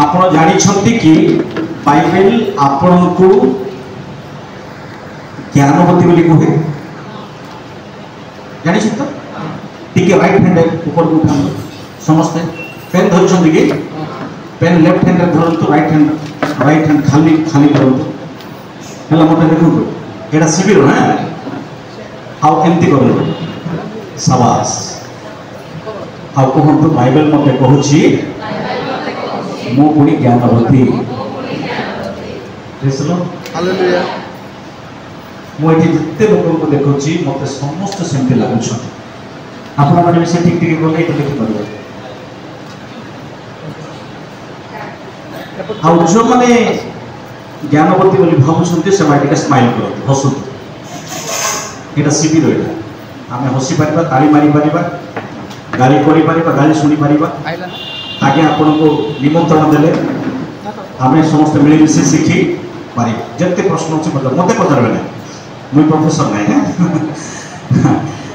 आपण जानी कि बाइबल आपण को ज्ञानवती बोली कहे जानी तो टिके राइट हैंड ऊपर को उठा समस्ते पेन धरछन कि पेन लेफ्ट हैंड धरतु राइट हैंड खाली खाली करतु हला मते देखु एटा शिविर ना हाउ एमती करू शाबाश हाउ कहंतु बाइबल मते कहूची मो पुनी ज्ञानवती हालेलुया मो एठी जिते लोक को देखुची मते समस्त सेमती लागुछ आपण माने भी से ठीक ठीक बोले तो देखि परबो आ जो माने ज्ञानवती बोली भाबुछंती से माटिका स्माइल करत हसु एटा शिविर एटा आमे हसी पारिबा ताली मारी पारिबा गाली करि पारिबा गाली सुनी पारिबा आगे आपण को निमंत्रण देले आमे समस्त मिली मिसी शिखी पारि जत्ते प्रश्न अछि मते पचारबे ना मुई प्रोफेसर नै है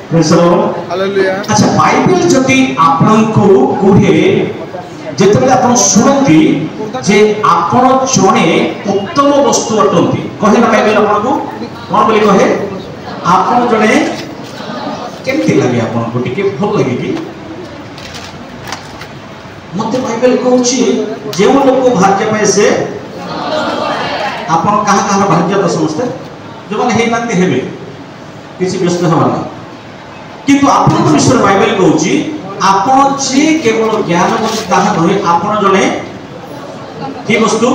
प्रेज द लॉर्ड हालेलुया अच्छा बाइबल जति आपण को कुहे जेतबे आपण सुनती जे आपण जणे उत्तम वस्तु अटंती कहे ना बाइबल आपण को कोन बोली कहे आपण जणे केमती लागे आपण को टिके भल लागे कि मते बाइबल कहूची जे लोक भाग्य पाए से आपण कहा कहा भाग्य तो समझते जो माने हे नाते हेबे किसी व्यस्त हवाना किंतु आपण को विषय बाइबल कहूची आपण जे केवल ज्ञान मत ताहा नहे आपण जने की वस्तु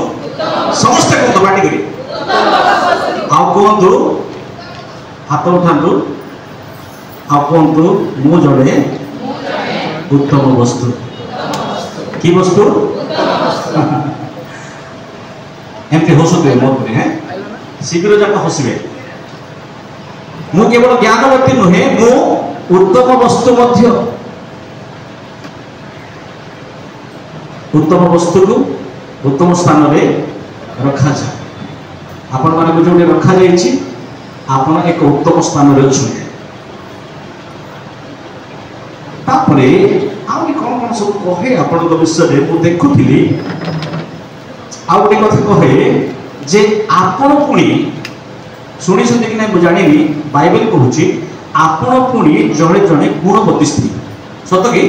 समस्त को बाटी करी आ कोंतु हाथ उठांतु आ कोंतु मु जने उत्तम वस्तु की वस्तु एमती हसुते मत हैं शिविर जाक हसबे मु केवल ज्ञानवती नुहे मु उत्तम वस्तु मध्य उत्तम वस्तु को उत्तम स्थान रे रखा जाए आपण माने को जोडे रखा जायछि आपण एक उत्तम स्थान रे अछि तापरे आउ कोन कोन सब कहे आपण को विषय रे मु देखुथिली आउ एक कथा कहे जे आपण पुणी शुणी सुनी कि नहीं जानी बाइबल कहूची आपण पुणी जड़े जड़े गुणवती स्त्री सत कि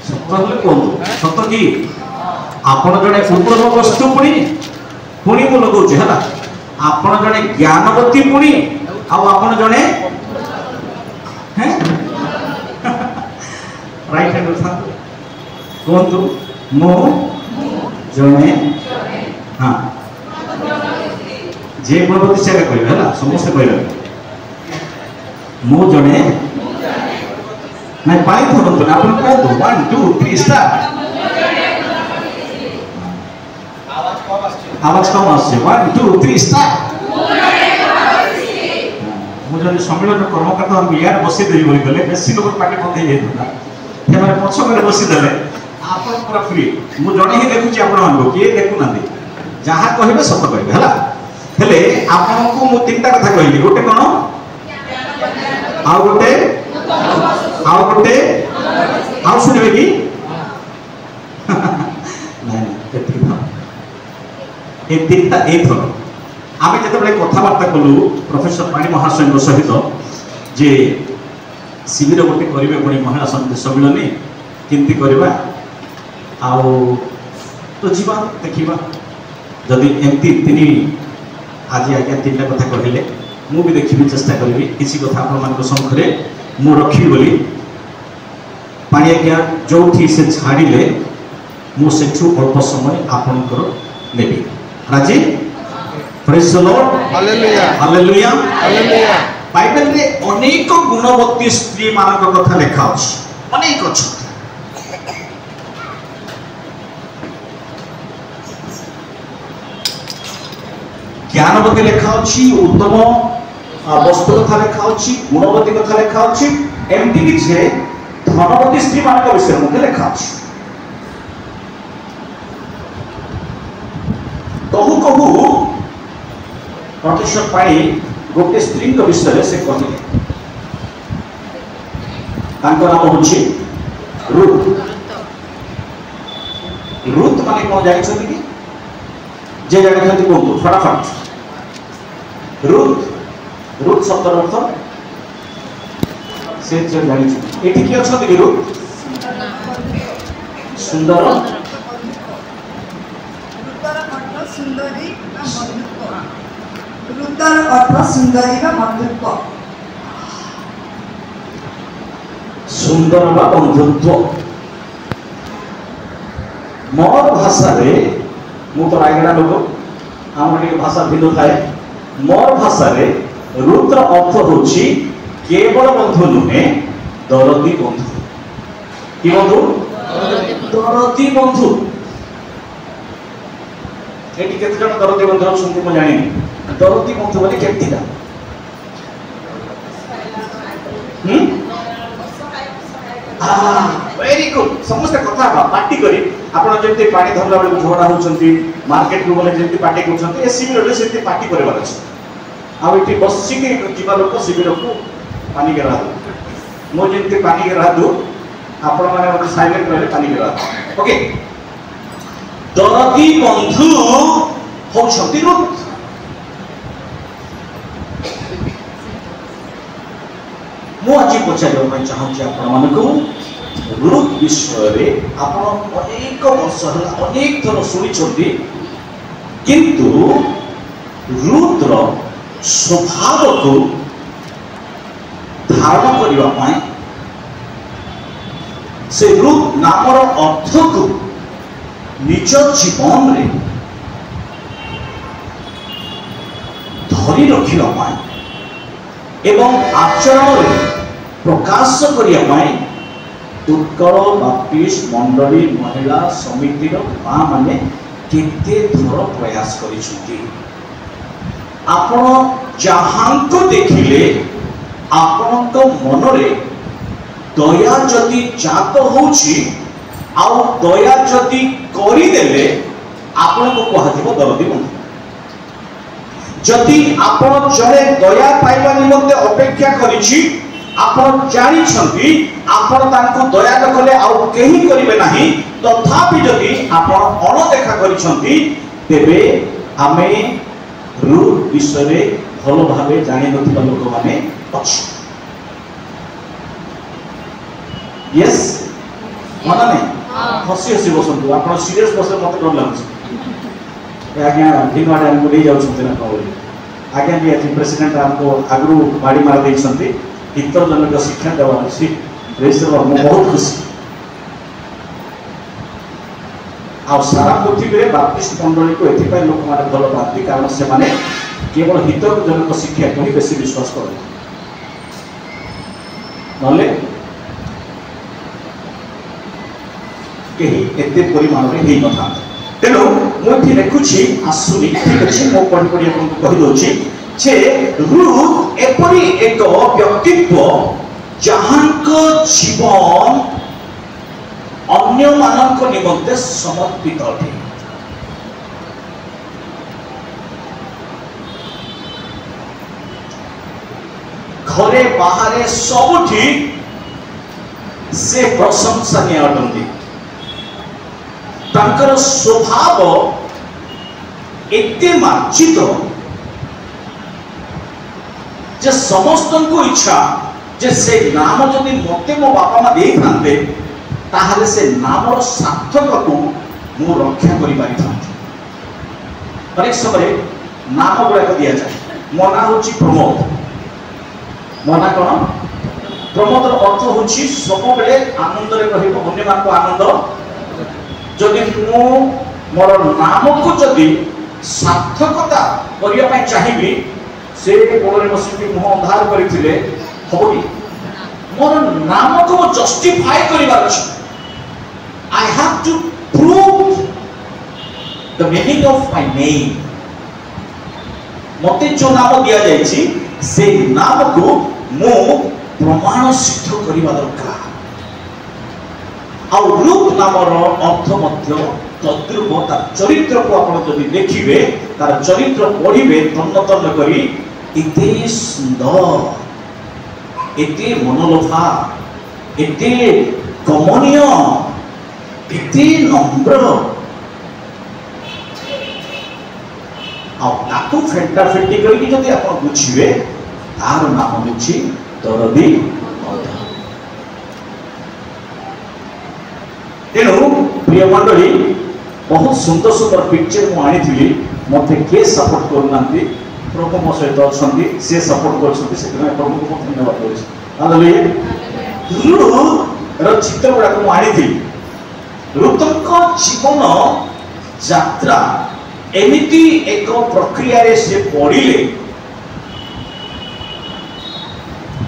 सत कहतु सत कि आपण जड़े उत्तम वस्तु पुणी पुणी मु लगाऊँ है आपण जड़े ज्ञानवती पुणी आपण जड़े राइट हैंड उठा कहतु मो जड़े हाँ जे गुणवती से कहबे हला समस्त कहबे मो जने नै पाई थरंतु आपण कहतु 1 2 3 स्टार्ट आवाज कम आसे 1 2 3 स्टार्ट मो जने सम्मेलन कर्मकर्ता हम यार बसी देई बोली गले बेसी लोग पार्टी बंद हे जेता हे माने पछो करे बसी देले आपण पूरा फ्री मु जने ही देखुची आपण मानको के देखु नांदी जहा कहबे सत कहबे हला हेले आपण को मु तीनटा कथा कहली गोटे कोन आ गोटे आ सुनबे कि नहीं एति था ए तीनटा ए थो आमे जते बळे कथा वार्ता कलु प्रोफेसर पाणी महाशय सहित जे शिविर गोटे करिवे पुणी महिला समिति सम्मेलन केमती करबा आउ तो जीवा देखिबा जदि एमती तिनी आज आज्ञा तीनटा कथा कहले मु भी देखिबी चेष्टा करिबी किसी कथा आपण मान को सम्मुखरे मु रखी बोली पानी आज्ञा जोठी से छाड़िले मु सेठू अल्प समय आपनकर नेबी राजी praise the Lord hallelujah hallelujah hallelujah Bible रे अनेक गुणवती स्त्री मानक कथा लिखा अछि अनेक अछि ज्ञानवती लेखा अच्छी उत्तम वस्तु कथा लेखा अच्छी गुणवती कथा लेखा अच्छी एमती किसी धनवती स्त्री मान विषय मध्य लेखा अच्छी कहू कहू प्रतिशत पाई गोटे स्त्री विषय से कहले नाम हूँ रुथ रुथ माने कौन जानी कि जे जानी कहतु फटाफट रुथ रुथ शब्द अर्थ से जानी ये किए अच्छा कि रुथ सुंदर रुतर अर्थ सुंदरी का बंधुत्व सुंदर बा बंधुत्व मोर भाषा रे मु तो रायगड़ा लोक आम भाषा भिन्न थाए मोर भाषा रे रुद्र अर्थ होची केवल बंधु नुहे दरदी बंधु कि बंधु दरदी बंधु एटी केते जण दरदी बंधु अछंती म जानि दरदी बंधु बोले केतिला वेरी गुड समस्त कथा पार्टी करी आपण जेते पानी धरला बेले झगड़ा होचंती मार्केट को बोले जेते पार्टी करछंती ए शिविर रे सेते पार्टी करबार अछि आ एटी बसी के जीवा लोक शिविर को पानी गिरा दो मो जेते पानी गिरा दो आपण माने साइलेंट रहे पानी गिरा ओके दरदी बंधु होचंती रुथ मु आज पचार चाहूँ आपण को रुथ विषय आपण अनेक वर्ष अनेक थर शुणी किंतु रुथर स्वभाव को धारण करने से रुथ नामर अर्थ को निज जीवन में धरी रखा एवं आचरण में प्रकाश करने उत्कल बाप्टिस्ट मंडली महिला समितिर माँ माने केते थर प्रयास करिसुंती आपण जहांको देखिले आपणक मनरे दया जदि जात होउची आउ दया जदि करि देले आपण को कहा जीव दरदी बंधु जदि आपण जने दया पाइबा निमंते अपेक्षा करिछि आपण जानि छंती आपण तांको दया न कले आउ केही करिवे नाही तथापि जदि आपण अणदेखा करिछंती तेबे आमे रुथ विषय भल भावे जानि नथिबा लोक माने अछि यस माना नहीं हसी हसी बसंतु आपण सीरियस बसे मते डर लागछ आज्ञा भिनवाडे हमको ले जाउ छथि ना कहले आज्ञा भी अछि प्रेसिडेंट हमको आगु बाड़ी मार देइ छथि इतर जनक शिक्षा देवा अछि रेसर हम बहुत खुशी आ सारा पृथ्वी रे बाप्टिस्ट मंडली को एथि लोक माने भल पाती कारण से माने केवल हितर जनक शिक्षा को ही बेसी विश्वास करते नले केही एते परिमाण रे हेई नथा तेनो मोठी लेखुछि आसुनी ठीक अछि मो पढि पढि आपन कहि दोछि जे रुथ एपरि एक व्यक्तित्व जहांक जीवन अन्य मानक निमंते समर्पित अटे घरे बाहरे सबुठी से प्रशंसनीय अटंती तांकर स्वभाव एते मार्जित जे समस्त को इच्छा जे से नाम जदि मते मो बापा मा देई थांते ताहले से नामर सार्थक को मु रक्षा करि पारि थांती अनेक समय नाम गुड़ा दिया जाए मो ना होची प्रमोद मो ना कोन प्रमोद अर्थ होची सब बेले आनंद रे रहिबो अन्य मान को आनंद जदि मु मोर नाम को जदि सार्थकता करिया पय चाहिबी से कोरे बसिकी मुह अंधार करिथिले हबोनी मोर नाम को जस्टिफाई करिबार अछि I have to prove the meaning of my name मते जो नाम दिया जायछि से नाम को मु प्रमाण सिद्ध करिबा दरकार आ रुथ नामर अर्थ मध्य तद्रूप तार चरित्र को आपण जदि देखिबे तार चरित्र पढ़िबे तन्न तन्न करी इते सुंदर इते मनोलोभा इते कमनीय इते नम्र आपको फेंटा फेंटी करके जदि आप बुझे तार नाम हूँ दरदी अधा। तेणु प्रिय मंडली बहुत सुंदर सुंदर पिक्चर मुझे आनी मत किए सपोर्ट करना प्रभु मो सहित अच्छा सी सपोर्ट कर प्रभु को धन्यवाद कर चित्र गुड़ाक मुझे ऋतुक जीवन यात्रा एमिति एक प्रक्रिया रे से पढ़िले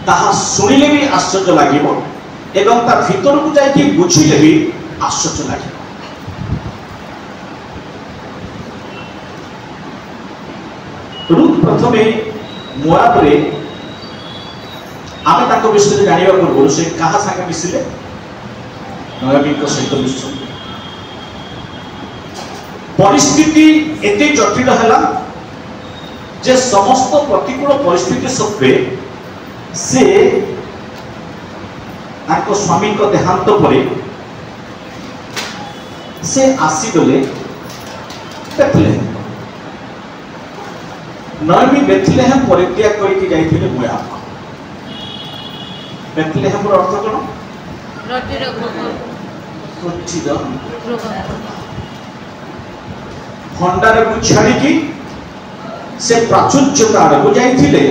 ताहा सुनिले भी आश्चर्य लागिबो एवं ता भीतर को जाई कि बुझिले भी आश्चर्य लागिबो। रुत प्रथमे मोआब रे आमे ताको विषय जानिबा पूर्व से कहा संगे मिसिले नयमी को सहित मिसु परिस्थिति एते जटिल हला जे समस्त प्रतिकूल परिस्थिति सत्वे से ताको स्वामी को देहांत परे से आसीगले बेथलेहेम। नयमी बेथलेहेम परित्याग करके जाइथिले मोआब। बेथलेहेम रो अर्थ कोन? रोटीर भंडार को छाड़ी से प्राचुर्यता आड़क जाइथिले।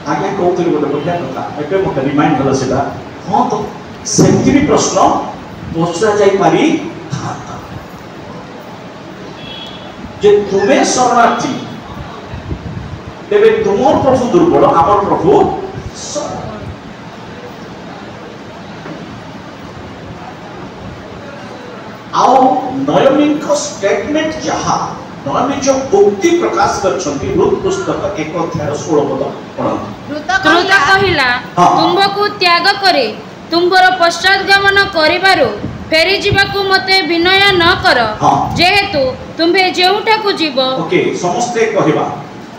आगे कहते गोटे बढ़िया कथा एवं मत रिमाइंड कला सेटा हाँ तो सेमती भी प्रश्न पचरा जाई पारी था जे तुम्हें शरणार्थी तेरे तुमर प्रभु दुर्बल आमर प्रभु आओ नयमी को स्टेटमेंट जहाँ नयमी जो उक्ति प्रकाश करछंती रुत पुस्तक 1 अध्याय 16 पद पढ़ंतु। रुत कहिला तुमको त्याग करे तुमर पश्चातगमन करिबारु फेरी जीवाकू मते विनय न कर जेहेतु तुम्हे जेउठाकू जीव। ओके समस्ते कहिबा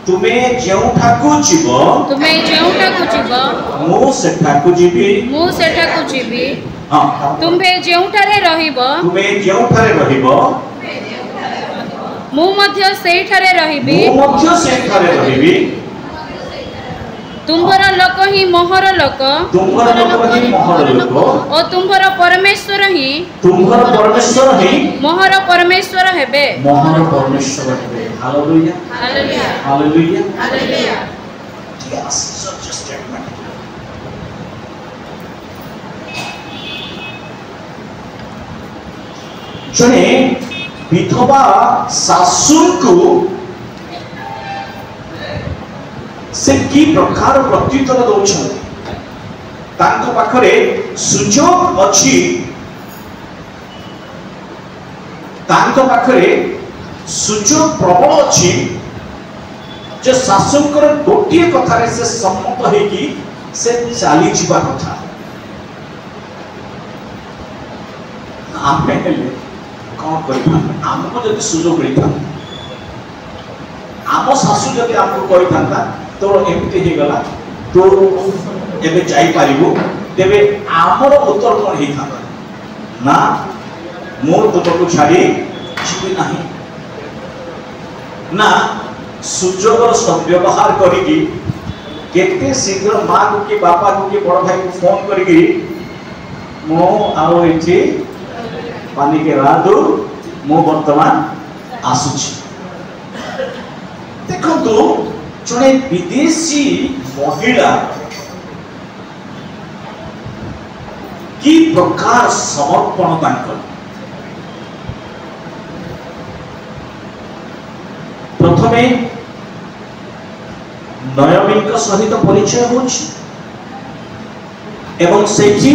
तुमे जेउठाकू जीव मो सेठाकू जीवी तुम्हे जेउठारे रहिबो मु मध्य सेठारे रहिबी तुम्भर लोक ही मोहर लोक और तुम्भर परमेश्वर ही मोहर परमेश्वर हेबे। Hallelujah hallelujah hallelujah hallelujah. जने विधवा सासू को से की प्रकार प्रत्युत्तर दौरान तांको पाखरे सुजोग अछि तांको पाखरे सुजोग प्रबल अछि जे सासुकर गोटिए कथारे से सम्मत हेकी से चाली जीवा कथा आमे कौन करबा हमको जदि सुजोग मिलता आम सासू जदि हमको करिथांता तो एमती हे गला तो एबे जाई पारिबो तेबे आमर उत्तर कोन हे था ना मोर तो छाड़ी छी नाही ना सुजोगर सद्व्यवहार करिकी केते शीघ्र मां को कि बापा को कि बड़ भाई को फोन करिकी मो आरो एठी पानी के रादू मो वर्तमान आसुची। देखो तो जने विदेशी महिला की प्रकार समर्पण तांकर प्रथमे नयमी सहित परिचय होछि एवं सेठी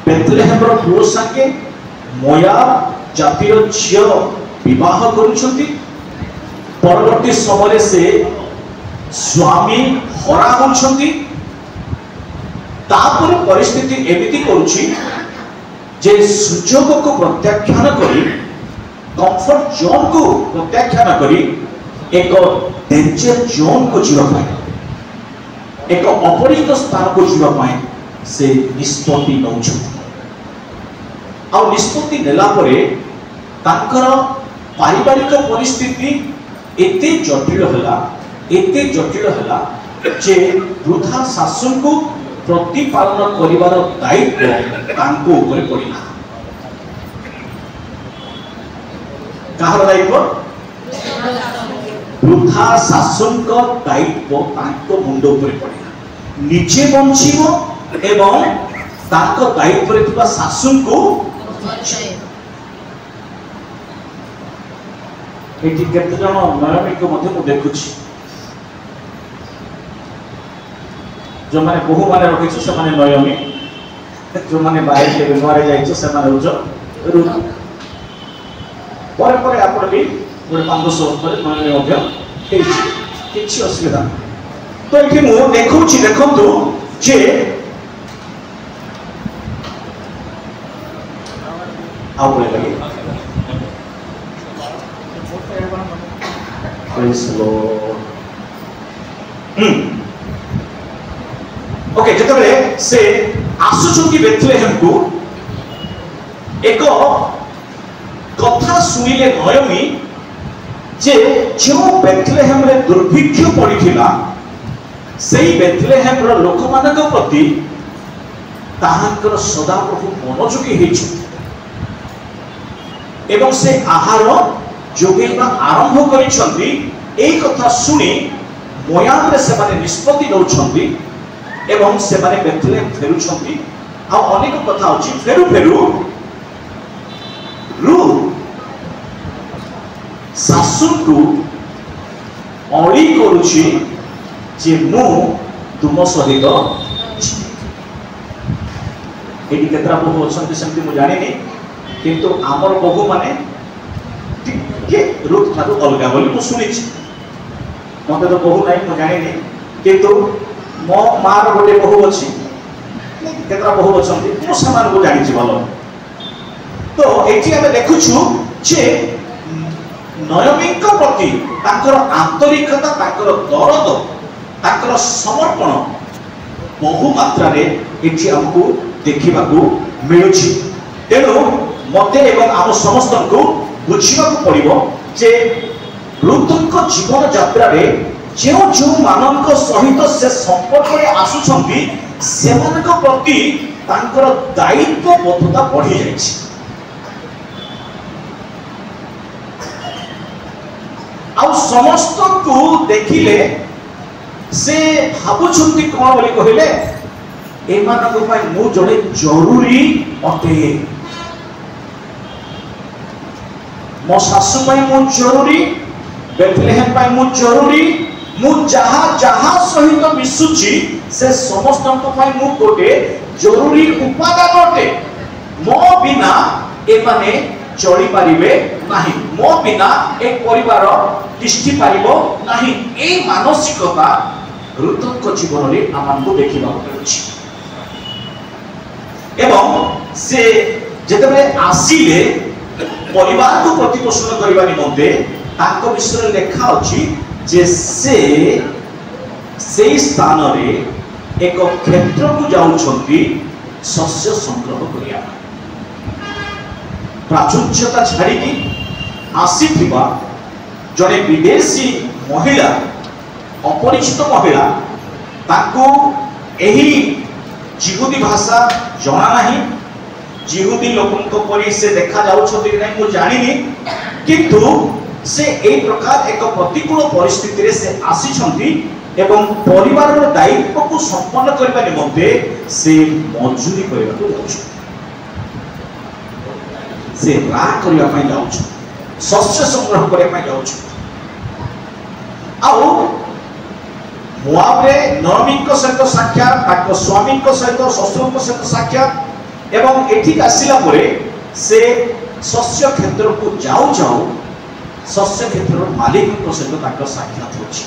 बेथलेहेमर पुओ संगे मोआब जातिर झियो विवाह करुछंती। परवर्ती समय से स्वामी हरा होछंती तापर परिस्थिति एमिति करुछि जे सुजोग को प्रत्याख्यान करी कंफर्ट जोन को प्रत्याख्यान करी एक डेंजर जोन को जीवा पाए एक अपरिचित स्थान को जीवा पाए से निष्पत्ति नउछंती आ निष्पत्ति नेला परे तांकर पारिवारिक परिस्थिति एते जटिल है जे वृद्धा शासन को प्रतिपालन करिवार दायित्व तांको ऊपर पड़िला। कहार दायित्व? वृद्धा शासन का दायित्व तांको मुंड ऊपर पड़िला। निजे बंचिबो एवं तांको दायित्व रे थिबा शासन को एटी केते जण नयमिक मध्ये मु देखुछि जो माने बहु माने रखिछु से माने नयमी जो माने बाहर के मारे जाइछु से माने रुज रुज परे परे आपण भी गोटे 500 पर नयमी मध्ये हेछि किछि असुविधा। तो एठी मु देखुछि देखंतु जे आउ बोले लगे Praise the Lord. ओके जेतबेले से आसुचंती बेथलेहेम को एक कथा सुनिले नयमी जे जो बेथलेहेम रे दुर्भिक्ष पड़िथिला सेही बेथलेहेम रो लोक मानक प्रति ताहांकर सदा प्रभु मनोযোগী हेछु एवं से आहार जोगेबा आरंभ करिसंती। एई कथा सुनी मोयाम रे से माने निष्पत्ति दउछंती एवं से माने बेथलेहेम फेरुछंती। आ अनेक कथा अछि फेरु फेरु रु सासुन को अळी करूछि जे मु तुम सहित एटी केतरा बहु अछंती सेमती मु जानिनी किंतु आमर बहु माने टिके रुत थारु अलगा बोली मु सुनिछि। मते तो बहु नाही मु जानिनी किंतु मो मार गोटे बहु अछि केतरा बहु अछंती मु समान को जानिछि भलो। तो एठी हम देखुछु जे नयमीक प्रति ताकर आंतरिकता ताकर दरद ताकर समर्पण बहु मात्रा रे एठी हमकु देखिबाकू मिलुछि। तेणु मते एवं आम समस्त को बुझिबाकू पड़िबो जे रुतुक जीवन यात्रा रे जो जो मानक सहित से संपर्क रे आसुछंती सेमानक प्रति तांकर दायित्व बोधता बढ़ी जायछि। आ समस्त को देखिले से भाबुछंती कोन बोली कहिले एमानक पाई मु जड़े जरूरी अटे मो सासु पाई मु जरूरी बेथलेहेम पाई मु जरूरी मु जहा जहा सहित मिसुची से समस्त पाई मु गोटे जरूरी उपादान अटे। मो बिना एमाने चली पारिबे नाही मो बिना एक परिवार तिष्ठि पारिबो नाही। ए मानसिकता ऋतुक जीवन रे आमको देखिबा पड़ुछि एवं से जेतबे आसीले परिवार को प्रतिपोषण करबा निमंते ताको विषय लेखा अछि जे से स्थान रे एक क्षेत्र को जाउछंती शस्य संग्रह करिया प्राचुर्यता छाड़ी आसीथिबा जड़े विदेशी महिला अपरिचित महिला ताको एही जिहुदी भाषा जना नहीं जिहुदी लोकंको परि से देखा जाउछथि कि नहीं मु जानिनी किंतु से एक प्रकार एक प्रतिकूल परिस्थिति रे से आसीछंती एवं परिवार रो दायित्व को संपन्न करबा निमंते से मजूरी करबा को जाउछ से रा करबा पय जाउछ शस्य संग्रह करबा पय जाउछ। आउ मुआबरे नयमीक सहित साक्षात ताको स्वामीक सहित शशुरक सहित साक्षात एवं एठिक आसिला परे से शस्य क्षेत्र को जाऊ जाऊ शस्य क्षेत्र मालिक सहित ताको साक्षात होछि।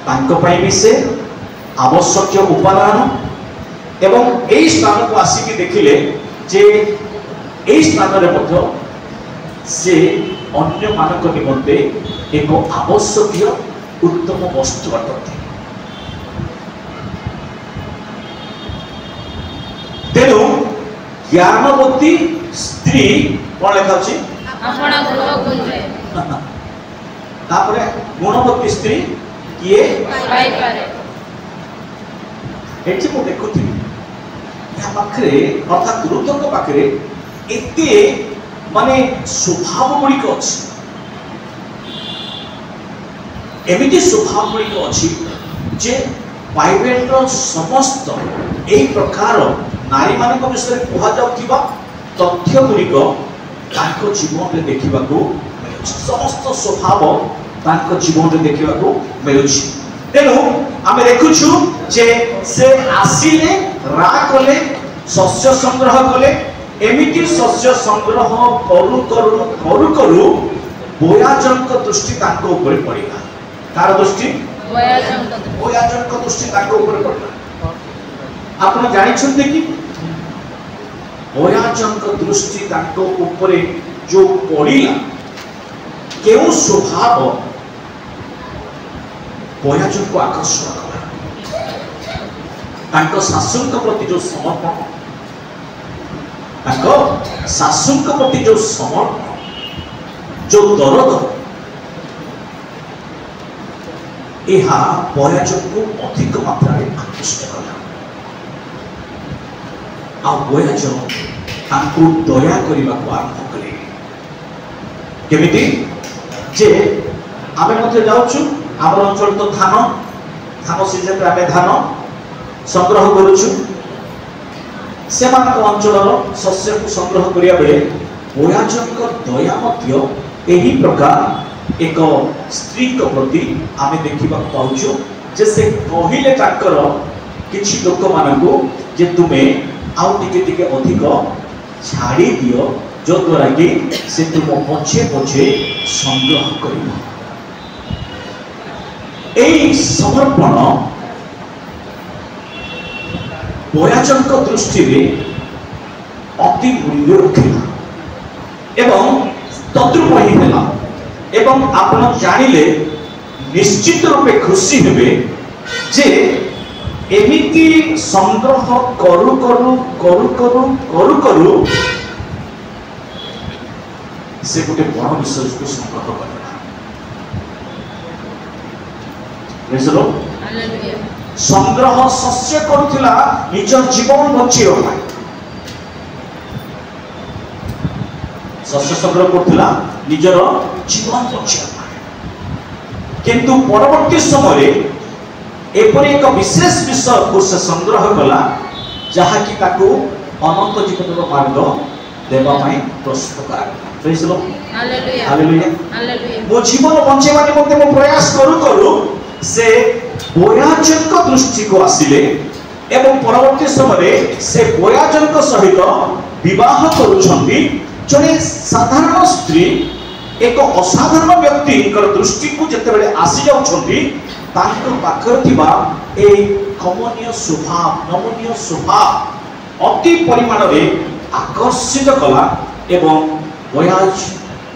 तांको पई भी से आवश्यक उपादान एवं एई स्थान को आसिक देखिले जे एई स्थान रे मध्य से अन्य मानक निमंते एक आवश्यक उत्तम वस्तु अटते। तेणु ज्ञानवती स्त्री कौन लिखा अछि अपना गृह गुंजे तापरे गुणवती स्त्री किए पाई पारे एठी को देखुथि या पाखरे अर्थात रुद्रक पाखरे एते माने स्वभाव गुड़ी को अछि एमिति स्वभाव गुड़ी को अछि जे बाइबल रो समस्त एई प्रकार नारी मान विषय कह जाउथिबा तथ्य गुड़ी को ताको जीवन रे देखिबा को समस्त स्वभाव ताको जीवन रे देखिबा को मिलुछि तेनु आमे देखुछु जे से आसीले रा कोले शस्य संग्रह कोले एमिति शस्य संग्रह करू करू करू करू बोयाजन को दृष्टि ताको ऊपर पड़िला तार दृष्टि बोयाजन को दृष्टि ताको ऊपर पड़िला आपण जानि छथि कि बोयाजन को दृष्टि ताको ऊपर जो पड़िला केउ स्वभाव बोयाजन को आकर्षण कला ताको शासन के प्रति जो समर्पण ताको शासन के प्रति जो समर्पण जो दरद यह बोयाजन को अधिक मात्रा रे आकृष्ट कला आ बोयाजन ताको दया करिबा को आरंभ कले केमिति जे आमे मते जाउछु हमर अंचल तो धान सीजन रे आमे धान संग्रह करूछु से मान अंचल शस्य को संग्रह करिया बेले बोयाजन को दया मध्य एही प्रकार एक स्त्री को प्रति आमे देखिबा पाउछु जे से कहिले ताकर किछि लोक मानको जे तुमे आउ टिके अधिक छाड़ी दियो जो द्वारा कि से तुम पछे पछे संग्रह करिबो एई समर्पण बोयाजन को दृष्टि रे अति मूल्य रखिला एवं तद्रुप ही होला एवं आपण जानिले निश्चित रूपे खुशी हेबे जे एमिति संग्रह करू करू करू करू करू करू से गोटे बड़ विषय को संग्रह करला बुझलो संग्रह शस्य करूथिला निजर जीवन बचियो पाई शस्य संग्रह करूथिला निजर जीवन बचियो पाई किंतु परवर्ती समय एपरि एक विशेष विषय को से संग्रह कला जहा कि ताको अनंत जीवन मार्ग देवा पई प्रस्तुत करा प्रेज लो हालेलुया हालेलुया मो जीवन बंचेबा निमंते मो प्रयास करू करू से बोयाजन को दृष्टि को आसिले एवं परवर्ती समय से बोयाजन को सहित विवाह करूछंती जने साधारण स्त्री एक असाधारण व्यक्ति दृष्टि को जते बेले आसी जाउछंती तांको पाखर थिबा ए कमनीय स्वभाव अति परिमाण रे आकर्षित कला एवं बोयाज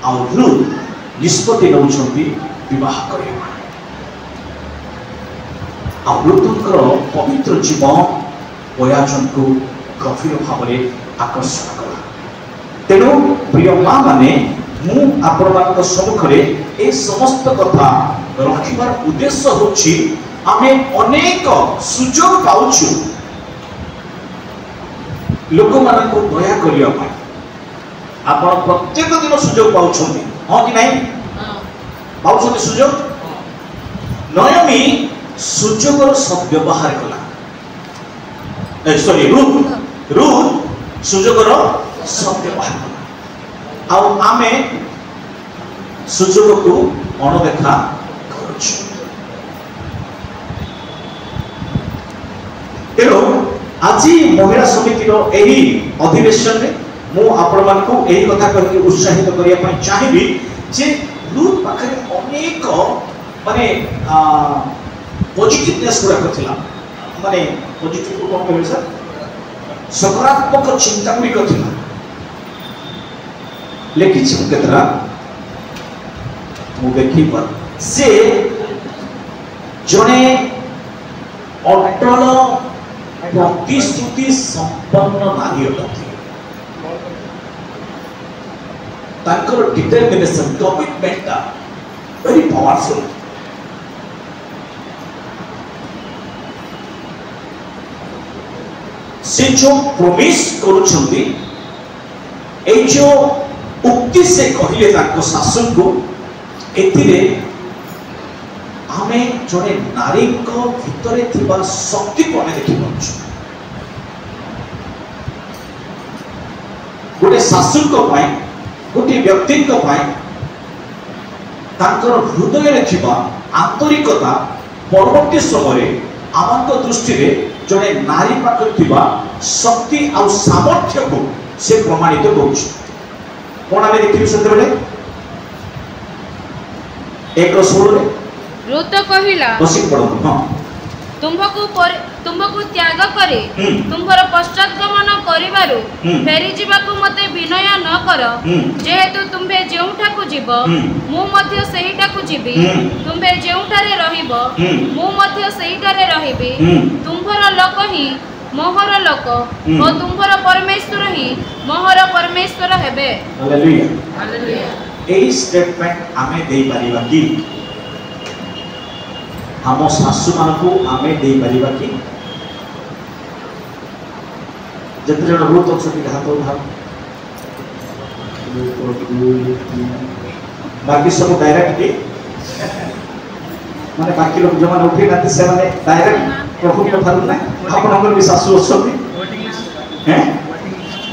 आ रुथ निष्पत्ति नउछंती विवाह करिबा आ रुथकर पवित्र जीवन बोयाजन को गभीर भाव में आकर्षण कला तेणु प्रिय माँ माने मु आपण सम्मुख ए समस्त कथा रखिबार उद्देश्य होछि आमे अनेक सुजोग पाउछु लोक मानक दया करिया पाई आपण प्रत्येक दिन सुजोग पाउछन्ती हां कि नहीं पाउछन्ती सुजोग नयमी सुजोगर सद्व्यवहार कला सॉरी रुथ सुजोगर सद्व्यवहार कला आ आमे सुजोग को अनदेखा करूछु तेणु आज महिला समितिर एही अधिवेशन में मु आपण मानकु एही कथा कहि उत्साहित करिया पई चाहिबी जे रुथ पाखरे अनेक माने पॉजिटिवनेस गुडा कथिला माने पॉजिटिव को कोन कहबे सर सकारात्मक चिंता गुडी कथिला लेकिन केतरा मु देखि पर से जने अटल प्रतिश्रुति संपन्न नारी अटती ତାଙ୍କର ଡିଟରମିନେସନ କମିଟମେଣ୍ଟଟା ଭେରି ପାୱାରଫୁଲ। से जो प्रॉमिस करुछंती ए जो उक्ति से कहले ताको शासन को एतिरे हमें जड़े नारी को भितरे थिबा शक्ति को हमें देखि पाछु। गोटे शासन को पाए गोटे व्यक्ति को पाए तांकर हृदय रे थिबा आंतरिकता परवर्ती समय आमंक दृष्टि रे जड़े नारी पाखर थिबा शक्ति आ सामर्थ्य को से प्रमाणित करुछ। कोन आमे देखिबे सेते बेले 1:16 रे रुत कहिला बसिक पढो। हां तुमको त्याग करे तुम्हर पश्चातगमन करिबारु फेरी जीवाकू मते विनय न कर जेहेतु तुम्भे जेउठाकू जीव मु मध्य सेहिटाकू जीवी तुम्भे जेउठारे रहिबो मु मध्य सेहिटारे रहिबी तुम्हर लोक ही मोहर लोक और तुम्हर परमेश्वर ही मोहर परमेश्वर हेबे। Hallelujah hallelujah. एई स्टेटमेंट आमे देई परिबा कि हम शाशु मान को आमे दे परिबा कि जते जण रूत अछि हाथ उठा बाकी सब डायरेक्ट माने बाकी लोग जमा उठे नाते से माने डायरेक्ट प्रभु के थारु ना अपन हमर भी शाशु अछि हैं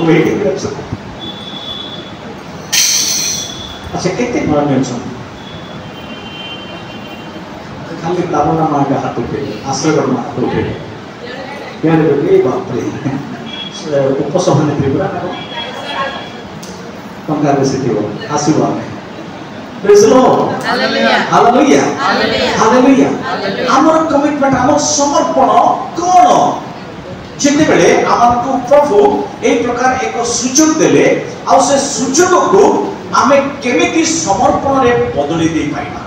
वेटिंग में अछि। अच्छा केते घर में अछि खाली दावना मांगा हाथ उठे आश्रय करना हाथ उठे क्या रे बाप रे उपसहन त्रिपुरा ना पंगा बेसिथिबो आसीबो आमे praise the Lord hallelujah hallelujah hallelujah. हमर कमिटमेंट हमर समर्पण कोन जेते बेले हमको प्रभु ए प्रकार एक सुযোগ देले आ से सुযোগ को आमे केमिति समर्पण रे बदली दे पाइबा।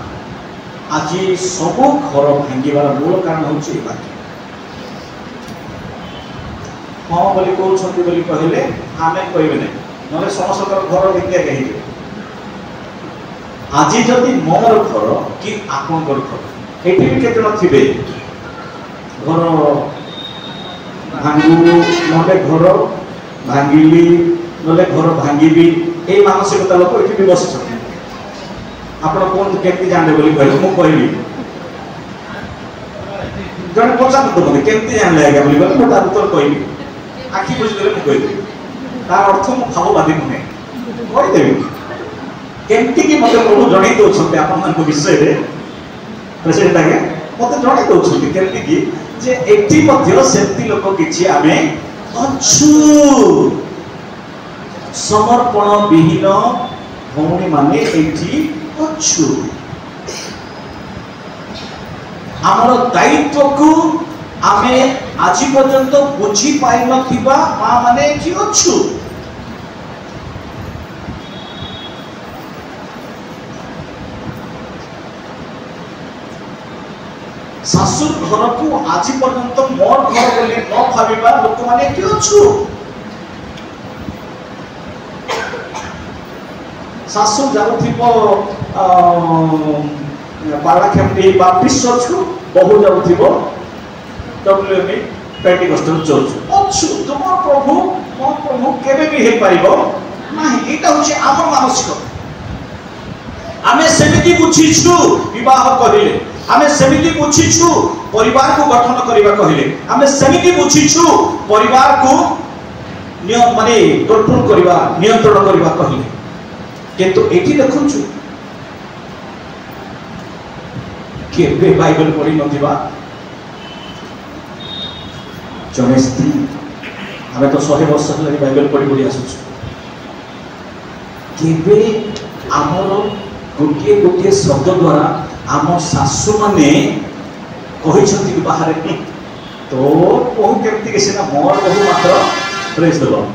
आज सब घर भांगार मूल कारण होची बाकी हाँ बोली कहते बोली कहले आमे कहबे नै नले समस्त घर विद्या कहि आज जदि मोर घर कि आपन घर एठी भी केते थिबे घर भांगू नले घर भांगिली नले घर भांगीबी ए मानसिकता लोक एठी भी बसि छथि। आपण कोन केमती जानले बोली कहले मु कहली जने पचात तो मते केमती जानले आगे बोली कहले मु तार उत्तर कहली आखि बुझ देले मु कहली तार अर्थ मु भाववादी नुहे कहि देबी केमती कि मते प्रभु जणै दो छथि आपण मान को विषय रे प्रेसिडेंट आगे मते जणै दो छथि केमती कि जे एठी मध्य सेती लोक किछि आमे अछु समर्पण विहीन भौणी माने एठी अछु आमर दायित्व को आमे आज पर्यंत बुझी पाइ नथिबा मा माने एठी अछु। शाशुर घर को आज पर्यंत मोर घर बोली न भाविबा लोक माने एठी अछु। शाशु जाउथिबो पालाखेमटी बाप्टिस्ट चर्च को बहु जाउथिबो डब्ल्यूएमई पेंटिकस्टल चर्च अछु तुम प्रभु मो प्रभु केबे भी हे पारिबो नाही एटा होची आम मानसिक आमे सेमिति बुझिछु विवाह करिले आमे सेमिति बुझिछु परिवार को गठन करिबा कहिले आमे सेमिति बुझिछु परिवार को नियम माने कंट्रोल करिबा नियंत्रण करिबा कहिले किंतु एठी देखुछु केबे बाइबल पढ़ी नथिबा जने स्त्री हमें तो 100 वर्ष लगी बाइबल पढ़ी पढ़ी आसुछु केबे हमर गोटे गोटे शब्द द्वारा आम शाशु माने कहि छथि कि बाहर तो बहु केमति के सेना मोर बहु मात्र प्रेज द लॉर्ड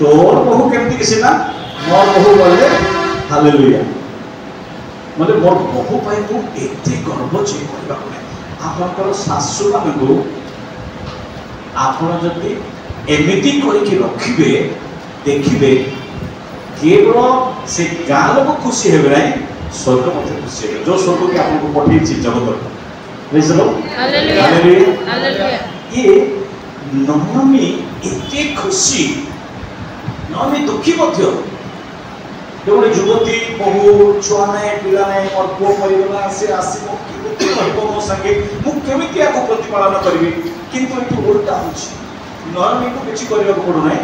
तोर बहु केमति के सेना मोर बहु बोले हालेलुया मतलब मोर बहु पाई को एते गर्व जे करबा को आपनकर शाशु मान को आपन जति एमिति कहि के रखिबे देखिए केवल से गाँ लोक खुशी हे ना स्वर्ग मत खुशी हे जो स्वर्ग के आपको पठे जगत ये नहमी एते खुशी नहमी दुखी मध्य जो युवती बहु छुआ ना पिला ना और पुओ परिगला से आसीबो केमिति रहबो मो संगे मु केमिति आको प्रतिपालन करबी किंतु एतु उल्टा होछि नहमी को किछि करबा को पड़ो नै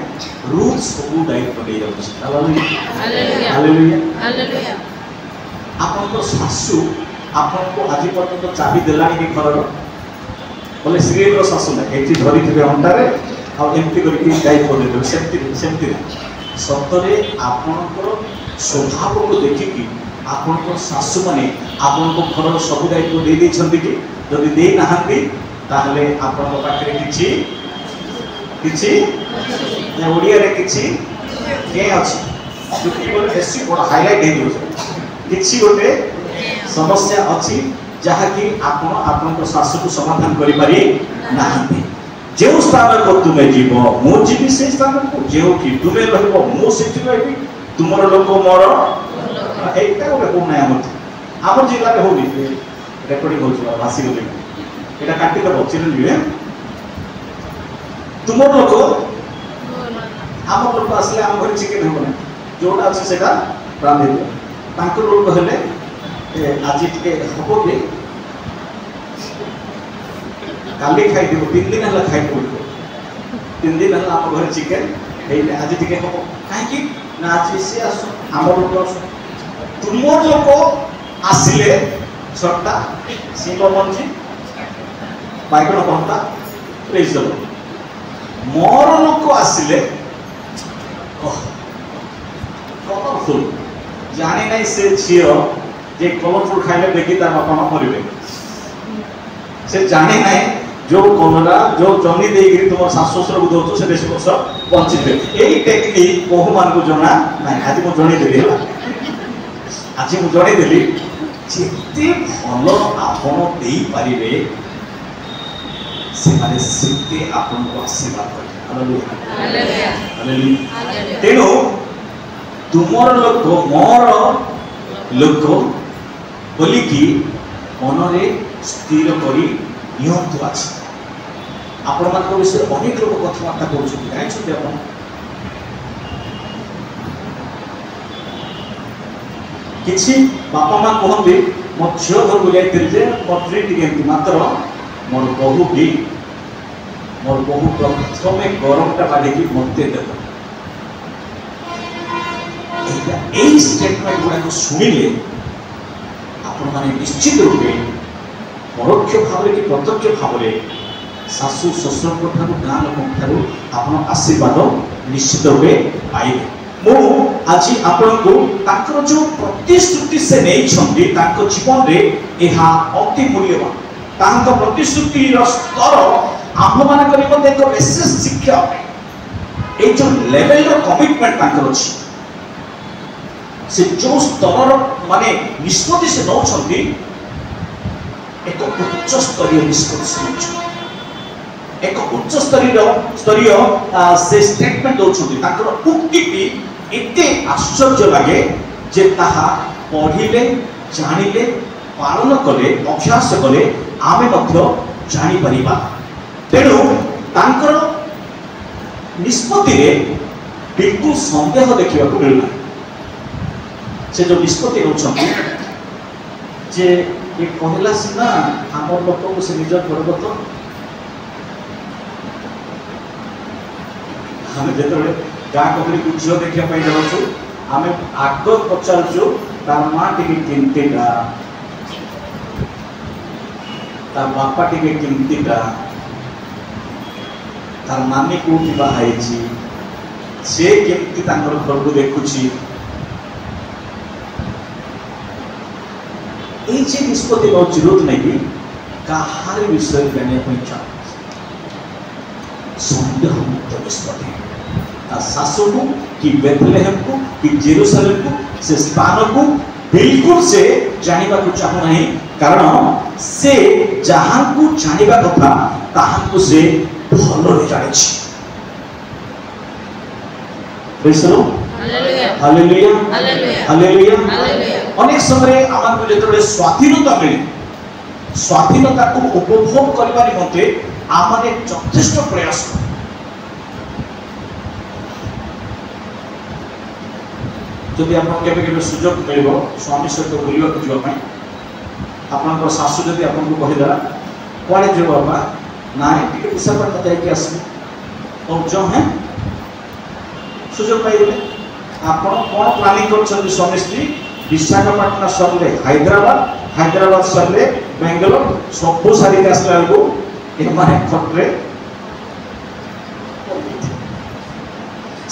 रूल सब दायित्व दे जाउछि हालेलुया हालेलुया हालेलुया आपन तो सासु आपन को आज पर्यंत चाबी देलानी कि घर बोले श्रीर सासु ना एठी धरी थिबे अंटारे आ एमती करके दायित्व दे दो सेमती सतरे आपन को स्वभाव को देखिकी आपन को सासु माने आपन को घर सब दायित्व दे दै छथि कि जदि दे नाहंती ताहले आपन को पाखरे किछि किछि ना ओडिया रे किछि के अछि जुकी बोले एसी बड़ हाईलाइट दे दियो किछि गोटे समस्या अछि जहा कि आपन आपन को सासु को समाधान करि पारि नाहंती जो स्थान को तुमे जीव मो जीवी से स्थान को जो कि तुमे रहबो मो सेठी रहबी तुमर लोक मोर एटा गोटे कोन नै हमर जिल्ला रे होली रेकॉर्डिंग होछ भासी होली एटा काटी दबो चिरन लिए तुमर लोक हमर लोक असले हम घर चिकन हो ना जोटा अछि सेटा रांधि दो तांको लोक कहले आज टिके हबो के काली खाई देबो 3 दिन हला खाई देबो 3 दिन हला हम घर चिकन हेले आज टिके हबो काहे कि ना आज से आसो हमर लोक आसो तुमर लोक आसिले छटा सिंह मंजी बाइगण पंता प्रेज दो मोर लोक आसिले कलरफुल जाने नहीं से झियो जे कलरफुल खाइले देखि तार बापा मा मरिबे से जाने नहीं जो कलरा जो जनी देगी तुम सास ससुर को दो से बेस वर्ष बंचिबे एई टेक्निक बहु मान को जणा नहीं आज मु जणी देली आज मु जणी देली जेते भलो आपण देई पारिबे से माने सिद्धि आपण को आशीर्वाद करे हालेलुया हालेलुया तेनो तुमर लोक मोर लोक बोली कि मनरे स्थिर करी नियंतु अछि आपण मान विषय अनेक लोक कथबार्ता करूछथि जानिछथि आपण किछि बापा मां कहंती मो झियो घर को जाइतिल जे पत्री टिके मात्र मोर बहु प्रथमे गरमटा बाड़ी की मते देबो एई स्टेटमेंट गुडा को सुनिले आपण माने निश्चित रूपे परोक्ष भाव कि प्रत्यक्ष भाव शाशु शशुर गाँ लोक आप आशीर्वाद निश्चित रूपे पाइबे मु आज आपण को ताकर जो प्रतिश्रुति से नहीं जीवन रे एहा अति मूल्यवान तांको प्रतिश्रुति स्तर आम मान एक विशेष शिक्षा ए जो लेवल रो कमिटमेंट तांकर अछि से जो स्तर माने निष्पत्ति से नौछंती एक उच्च स्तरीय निष्पत्ति एक उच्च स्तरीय से स्टेटमेंट दौरान ताकर उक्ति एते आश्चर्य लगे जे ताहा पढ़िले जानिले पालन कले अभ्यास कले आमे मध्य जानि परिबा तेणु तांकर निष्पत्ति रे बिल्कुल संदेह देखा मिलना से जो निष्पत्ति होछंती जे ये कहला सिना हमर लोक को से निज करबत हम जेतबे गाँ कबरी को झियो देखिया पाई जाउछु आमे आग पचारछु तार मां टिके किंतीटा तार बापा टिके किंतीटा तार नानी कोठी बाहाइछि से केमती तांकर घर को देखुछि এই যে নিষ্পত্তি বা জরুরত নাই কি কাহার বিষয় জানিয়া পাই চাও সন্দেহ মুক্ত নিষ্পত্তি আর শাসনু কি বেথলেহেম को कि जेरूसलेम को से स्थान को बिल्कुल से जानिबा को चाहू नहीं कारण से जहां को जानिबा कथा ताहां को से भलो रे जानि छी praise the Lord hallelujah hallelujah अनेक समय आमको जेतबे स्वाधीनता मिले स्वाधीनता को उपभोग करबा निमंते आमने यथेष्ट प्रयास कर जदि आप केबे केबे सुयोग मिलबो स्वामी सहित बुलिबा को जीवा पई आपन सासु जदि आपन को कहिदा कुआडे जीव बाबा नाइ टिके विशाखापट्टनम जाइके आसबो और जो है सुयोग पाइले आपन कोन प्लानिंग करछन स्वामी स्त्री विशाखापट्टनम सरले हैदराबाद सरले बेंगलोर सब सारी आसला को एमाने खटरे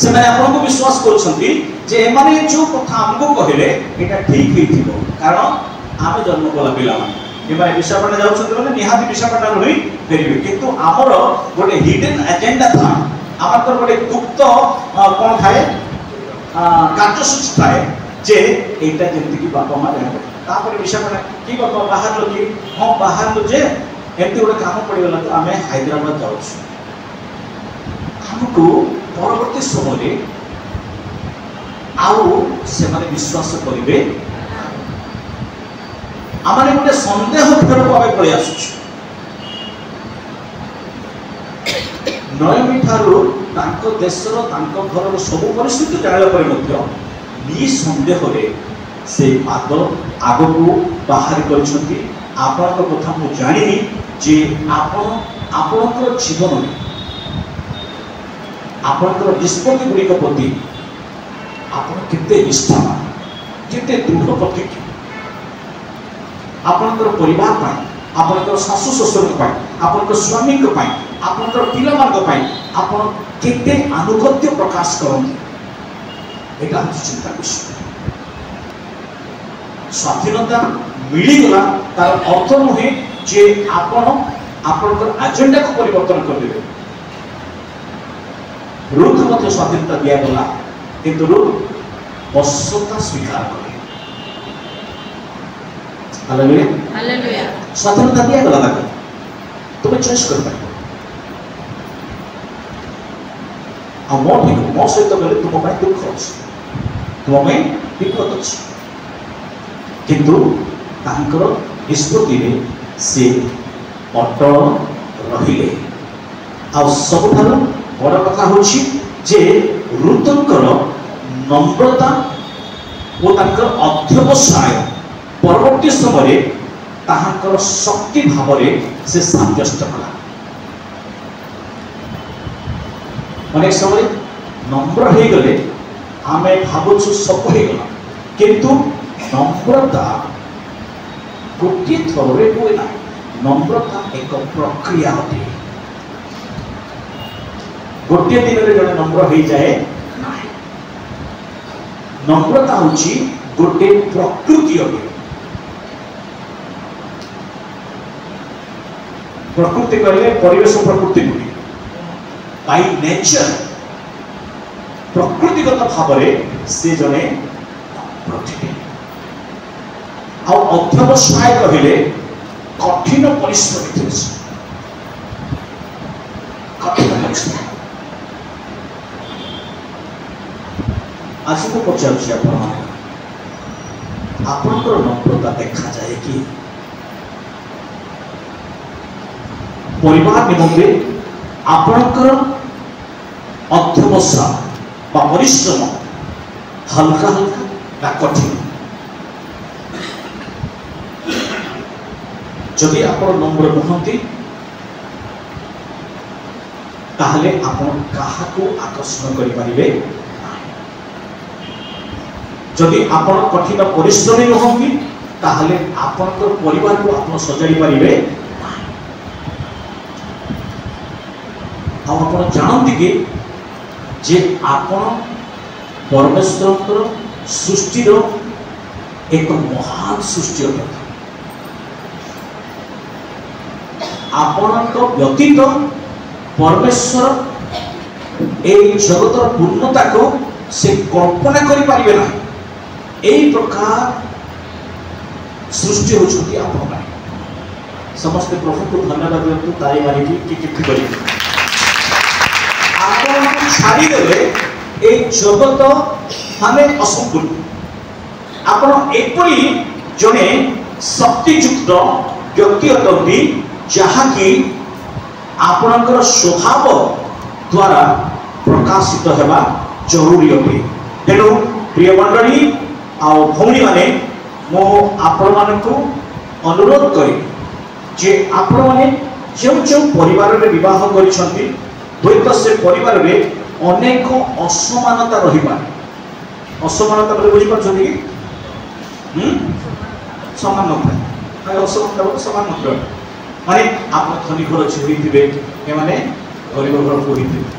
से मैंने आपन को विश्वास करछंती जे एमाने जो कथा हमको कहले एटा ठीक हेथिबो कारण आमे जन्म कला पिला एमाने विशाखापट्टनम जाउछन माने निहाती विशाखापट्टनम रही फेरिबे किंतु हमर गोटे हिडन एजेंडा था हमर गोटे गुप्त कोन थाए कार्यसूची थाए जे एटा जेंति कि बापा मा जाने तापर विशाखापट्टनम की बापा बाहर लो कि हां बाहर लो जे एंती गोटे काम पड़ी गला तो आमे हैदराबाद जाउछ हमको परवर्ती समय आउ से माने विश्वास करिवे आमाने गोटे संदेह फेर पावे पड़ी आसुछ नयमी ठारू तांको देशर तांको घरर सब परिस्थिति जानिला परे मध्य निसंदेह रे से पाद आगो को बाहर करछंती आपन को कथा मु जानिनी जे आपन जीवन में आपन निष्पत्ति गुड़िक प्रति आपन केते निष्ठावान केते दृढ़ प्रतिज्ञ आपन परिवार पाई आपन सासु ससुर पाई आपन स्वामी पाई आपन पिला मार्ग पाई आपन केते अनुगत्य प्रकाश करते एटा चिंता विषय स्वाधीनता मिलीगला तार अर्थ नुहे जे आपन एजेंडा को परिवर्तन कर देबे रुथ मध्य स्वाधीनता दिया गला किंतु रुथ बश्यता स्वीकार करे हालेलुया स्वाधीनता दिया गला ताके तुम चॉइस कर पाए आ मो सहित गले तुम पाए दुख अछि तुम में विपद अछि किंतु तांकर निष्पत्ति रे से अटल रहिले आ सबठार बड़ कथा होछि जे रुतंकर नम्रता और तांकर अध्यवसाय परवर्ती समय ताहांकर शक्ति भाव रे से साब्यस्त कला अनेक समय नम्र हे गले आमे भाबुछु सब हे गला किंतु नम्रता गोटे थर रे होय ना नम्रता एक प्रक्रिया होती गोटे दिन में जड़े नम्र हो जाए ना नम्रता होची गोटे प्रकृति अटे प्रकृति कहले परिवेश प्रकृति नुहे बाय नेचर प्रकृतिगत भाव से जड़े अध्यवसाय कहले कठिन परिश्रम कठिन परिश्रम आज को पचार आपनकर नम्रता देखा जाए कि परिवार निमंते आपनकर अध्यवसाय बा परिश्रम हल्का हल्का ना कठिन जदि आपण नम्र नुहंती ताहले आपण काहाको आकर्षण करि परिबे जदि आपण कठिन परिश्रमी नुहंती ताहले आपनकर परिवार को आपण सजाड़ी परिबे आपण जानती कि जे आपण परमेश्वर सृष्टिर एक महान सृष्टि अटे आपनक व्यतीत परमेश्वर ए जगतर पूर्णता को से कल्पना करि परिबे ना एई प्रकार सृष्टि होछथि आपण माने समस्त प्रभु को धन्यवाद देतु ताई मारी कि किछि करि आपण छाड़ी देले ए जगत माने असंपूर्ण आपण एपरी जने शक्तियुक्त व्यक्ति अटंती जहाँकि आपणकर स्वभाव द्वारा प्रकाशित हेबा जरूरी अटे। तेणु प्रिय मंडली आ भौणी माने मो आपण मानकु अनुरोध करी जे आपण माने जो जो परिवार रे विवाह करिसंती हुएत से परिवार रे अनेक असमानता रही पारे। असमानता बोले बुझी पाछथि कि समान नଥାଏ असमानता बोले समान नଥାଏ माने आप धनी घर छेड़ी थिबे ए माने गरीब घर को हिथिबे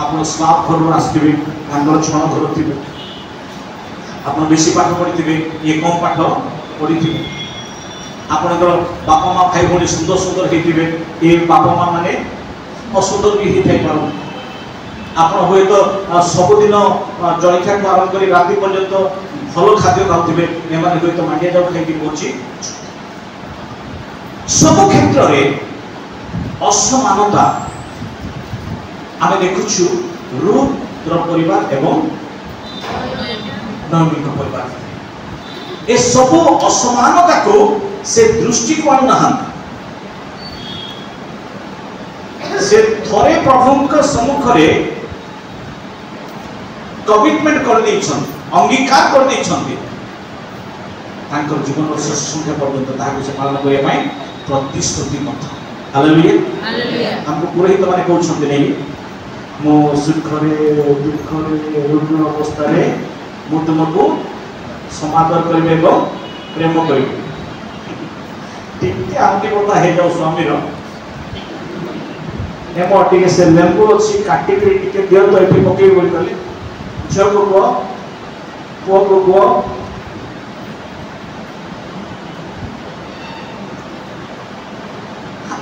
आप स्लाब घर आसथिबे आंगर छण घर थिबे आप बेसी पाठ पढ़ी ये कम पाठ पढ़ी आपणकर बापा माँ भाई भाई सुंदर सुंदर होते ये बापा माँ मैंने असुंदर भी होता पार आप हुए तो सबुदिन जलखिया को आरंभ कर राति पर्यंत भल खाद्य खाऊे एम हुए तो मांडिया जाऊ खाई पहुंची सब क्षेत्र में असमानता आम देखुचु रूद्र परिवार एवं नैमिक परिवार ए सब असमानता को से दृष्टि को आना से थोड़े प्रभु सम्मुख में कमिटमेंट कर देछन अंगीकार कर देछन तांकर जीवन शेष संख्या पर्यंत से पालन करने में प्रतिश्रुति हालेलुया हालेलुया हमको पुरोहित माने कहउछन नै मो सुखरे दुखरे रुग्ण अवस्था रे मु तुमको समादर करबे एवं प्रेम करबे ठीक आमके बोलता है जाओ स्वामी रो एमो टिके से लेंबू अछि काटी के टिके दियो तो एठी पके बोल करले झ को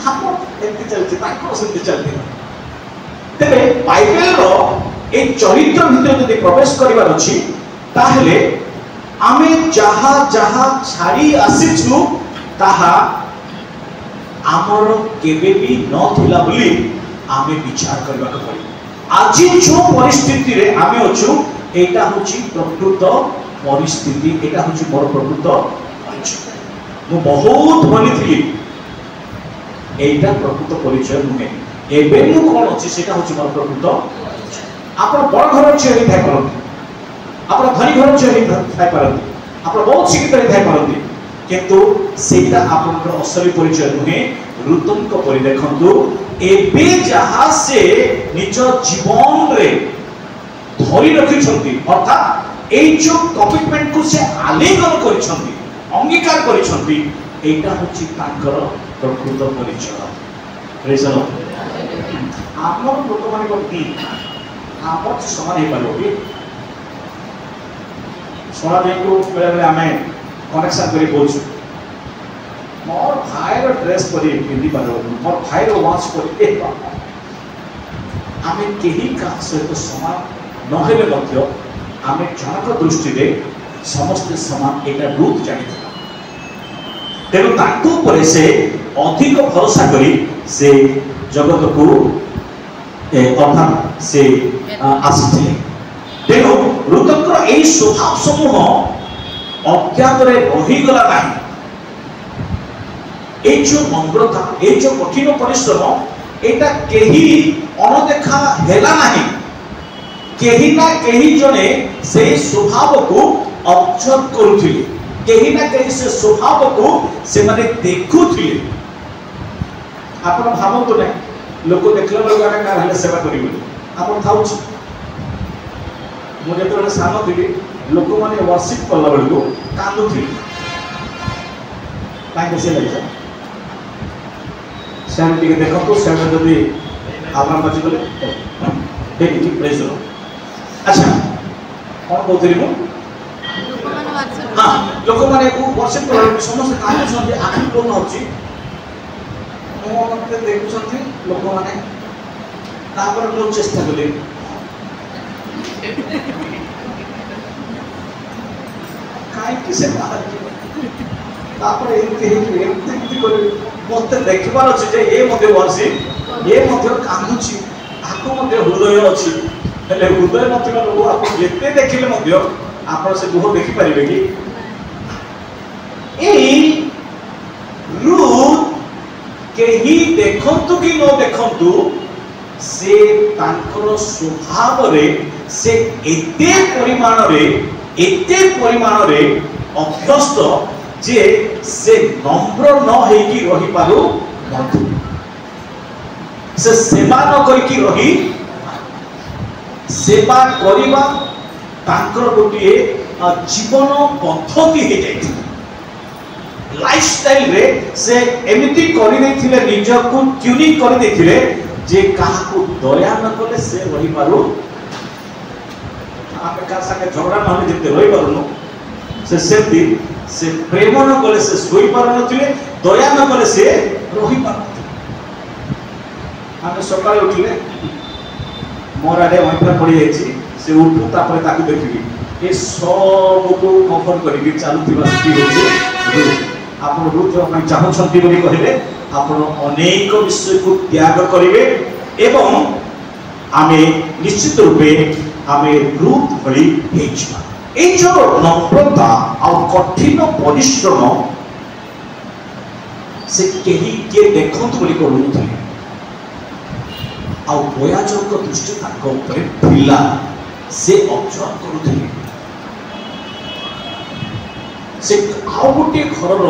हम एति चलछि ताको सेति चलति तेरे बाइबल रो ए चरित्र भितर यदि प्रवेश करिवार अछि ताहले आमे जहा जहा छाड़ी आसीछु ताहा आमर केबे भी न थिला बोली आमे विचार करबा को पड़ी आज जो परिस्थिति रे आमे अछु एटा होची प्रकृत परिस्थिति एटा होची मोर प्रकृत परिचय मु बहुत बनी थी एटा प्रकृत परिचय नुहे एबे मु कोन अछि सेटा होची मोर प्रकृत आपण बड़ घर छै हे थाय परंती आपण धनी घर छै हे थाय परंती आपण बहुत शिक्षित थाय परंती किंतु सेटा आपनकर असली परिचय नुहे ऋतुन को परि देखंतु एबे जहा से निज जीवन रे धरि रखिछंती अर्थात ए जो कमिटमेंट को से आलिंगन करिछंती अंगीकार करिछंती एटा होची तांकर प्रकृत परिचय प्रेज द लॉर्ड आपन लोक माने कोती आपन समान हे पालो कि सोना देखो बेले हमें कनेक्शन करी बोलछु मोर भाईर ड्रेस परि पिंदी पारो मोर भाईर वाच परि ए आमे केही का सहित समान न हेले मध्य आमे जनक दृष्टि रे समस्त समान एटा रूप जानि तेणु ताकू परे से अधिक भरोसा करी से जगत को अर्थात से आसी तेणु ऋतुकर यही स्वभाव समूह अज्ञात रही गला नहीं ये जो नम्रता ये जो कठिन परिश्रम एटा केही अनदेखा हेला नहीं केही ना केही जने से स्वभाव को ऑब्जर्व करुथिले केही ना केही से स्वभाव को से माने देखुथिले आपण भावंतु नै लोक देखला लोक का हले सेवा करिबो आपण थाउछ मु जेतरे सानो थिबी लोक माने वर्शिप करला बेलको कांदु थी काहे से लागै सेम टिके देखो तो सेम जदी आपन बची बोले देखि प्रेज लो अच्छा कोन कहतरी मु हां लोक माने को वर्शिप करला समस्त कांदु छथि आखि कोन होछि मो मते देखु छथि लोक माने तापर मु चेष्टा कले काई किसे बाहर तापर एमती कर मते देखबार अछि जे ए मते वर्षी ए मते कांदुछि आको मते हृदय अछि हेले हृदय नथिबा लोक आपण जेते देखिले मध्य आपण से दुह देखि परिबे कि ए रूथ केही देखंतु कि न देखंतु से तांकर स्वभाव रे से एते परिमाण रे अभ्यस्त जे से नम्र न हेकी रही पारु से सेवा न करकी रही सेवा करिबा तांकर गोटिए जीवन पद्धति हे जाय लाइफस्टाइल रे से एमिति करि दैथिले निजको ट्यूनिंग करि दैथिले जे काहाकू दया न कले से रही पारु आपे का संगे झगड़ा न जेते रही पारुनो से सेति से प्रेम न कले से सोई पारु नथिले दया न कले से रही पारु आमे सकाळे उठिले मोर आडे वैपरा पड़ी जाइछि से उठू तापर ताकू देखिबी ए सब को कंफर्ट करिबी चालुथिबा स्थिति होछि आपण रूथ अपन चाहू छंती बोली कहिले आपण अनेक विषय को त्याग करिवे एवं आमे निश्चित रूपे आमे रूथ भली हेछा ए जो नम्रता और कठिन परिश्रम से केही के देखंत बोली कहउथले आ बयाजक दृष्टि ताक ऊपर थिला से ऑब्जर्व करूथले से आउ गोटे घरर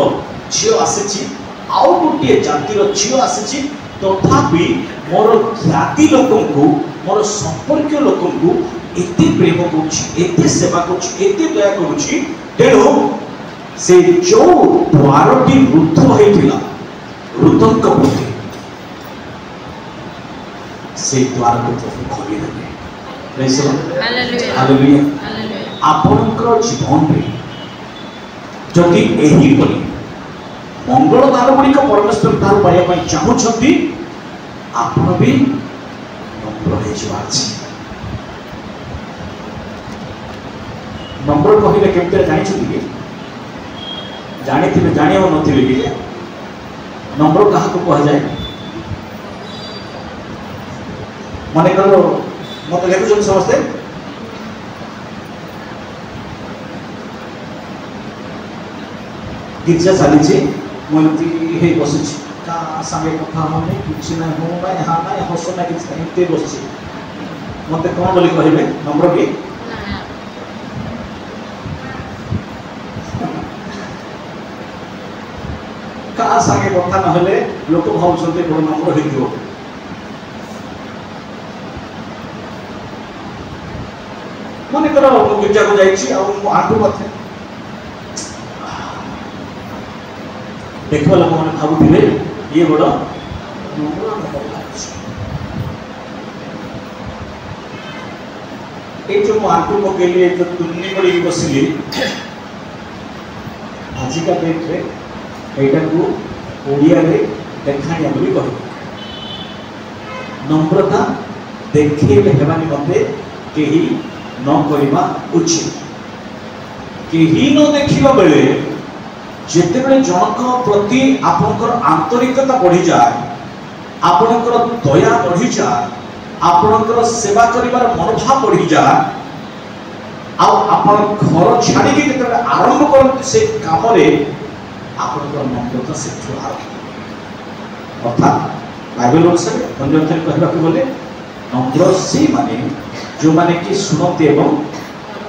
झियो आसेछि आउ गोटे जातिर झियो आसेछि तथापि मोर ख्याति लोकंकु मोर संपर्क लोकंकु एते प्रेम करूछि एते सेवा करूछि एते दया करूछि तेणु से जो द्वारटी रुद्ध होइथिला रुद्धंक बुद्धि से द्वार को प्रभु खोली देबे प्रेज हालेलुया हालेलुया आपनकर जीवन रे जदि एही परि मंगल दान गुड़िक परमेश्वर तार पाइबा पई चाहूछंती आपण भी नम्र हे जाछि नम्र कहिले केते जानि छथि कि जानिथिबे जानियो नथिबे कि नम्र काहा को कहा जाय मने करो मत देखु समझते गिरजा चली मुझे हे बस का संगे कथा होने कि ना हो ना यहाँ ना हस ना कि बस मत कौन बोली कहे नम्र भी का संगे कथा ना लोक भावुं बड़ नम्र हो मन कर गिरजा को जाइए आंटू कथे देखा लोक मैंने भावुले ये बड़ ये जो आंटू पकईली जो तुन्नी पड़ी बसिली आजिका डेट रे एटा को ओडिया रे देखाणिया बोली कह नम्रता देखेले हेबानी मते केही न करिबा उचित केही न देखिबा बेले जेतेबेले जनक प्रति आपनकर आंतरिकता बढ़ी जाए आपनकर दया बढ़ी जाए आपनकर सेवा करिबार मनोभाव बढ़ी जाए आ आपन घर छाड़ी के जेतेबेले आरंभ करते से काम रे आपनकर नम्रता से छुआ अर्थात बाइबल अनुसार अन्यथा कहबा के बोले नम्र से माने जो माने कि सुनते एवं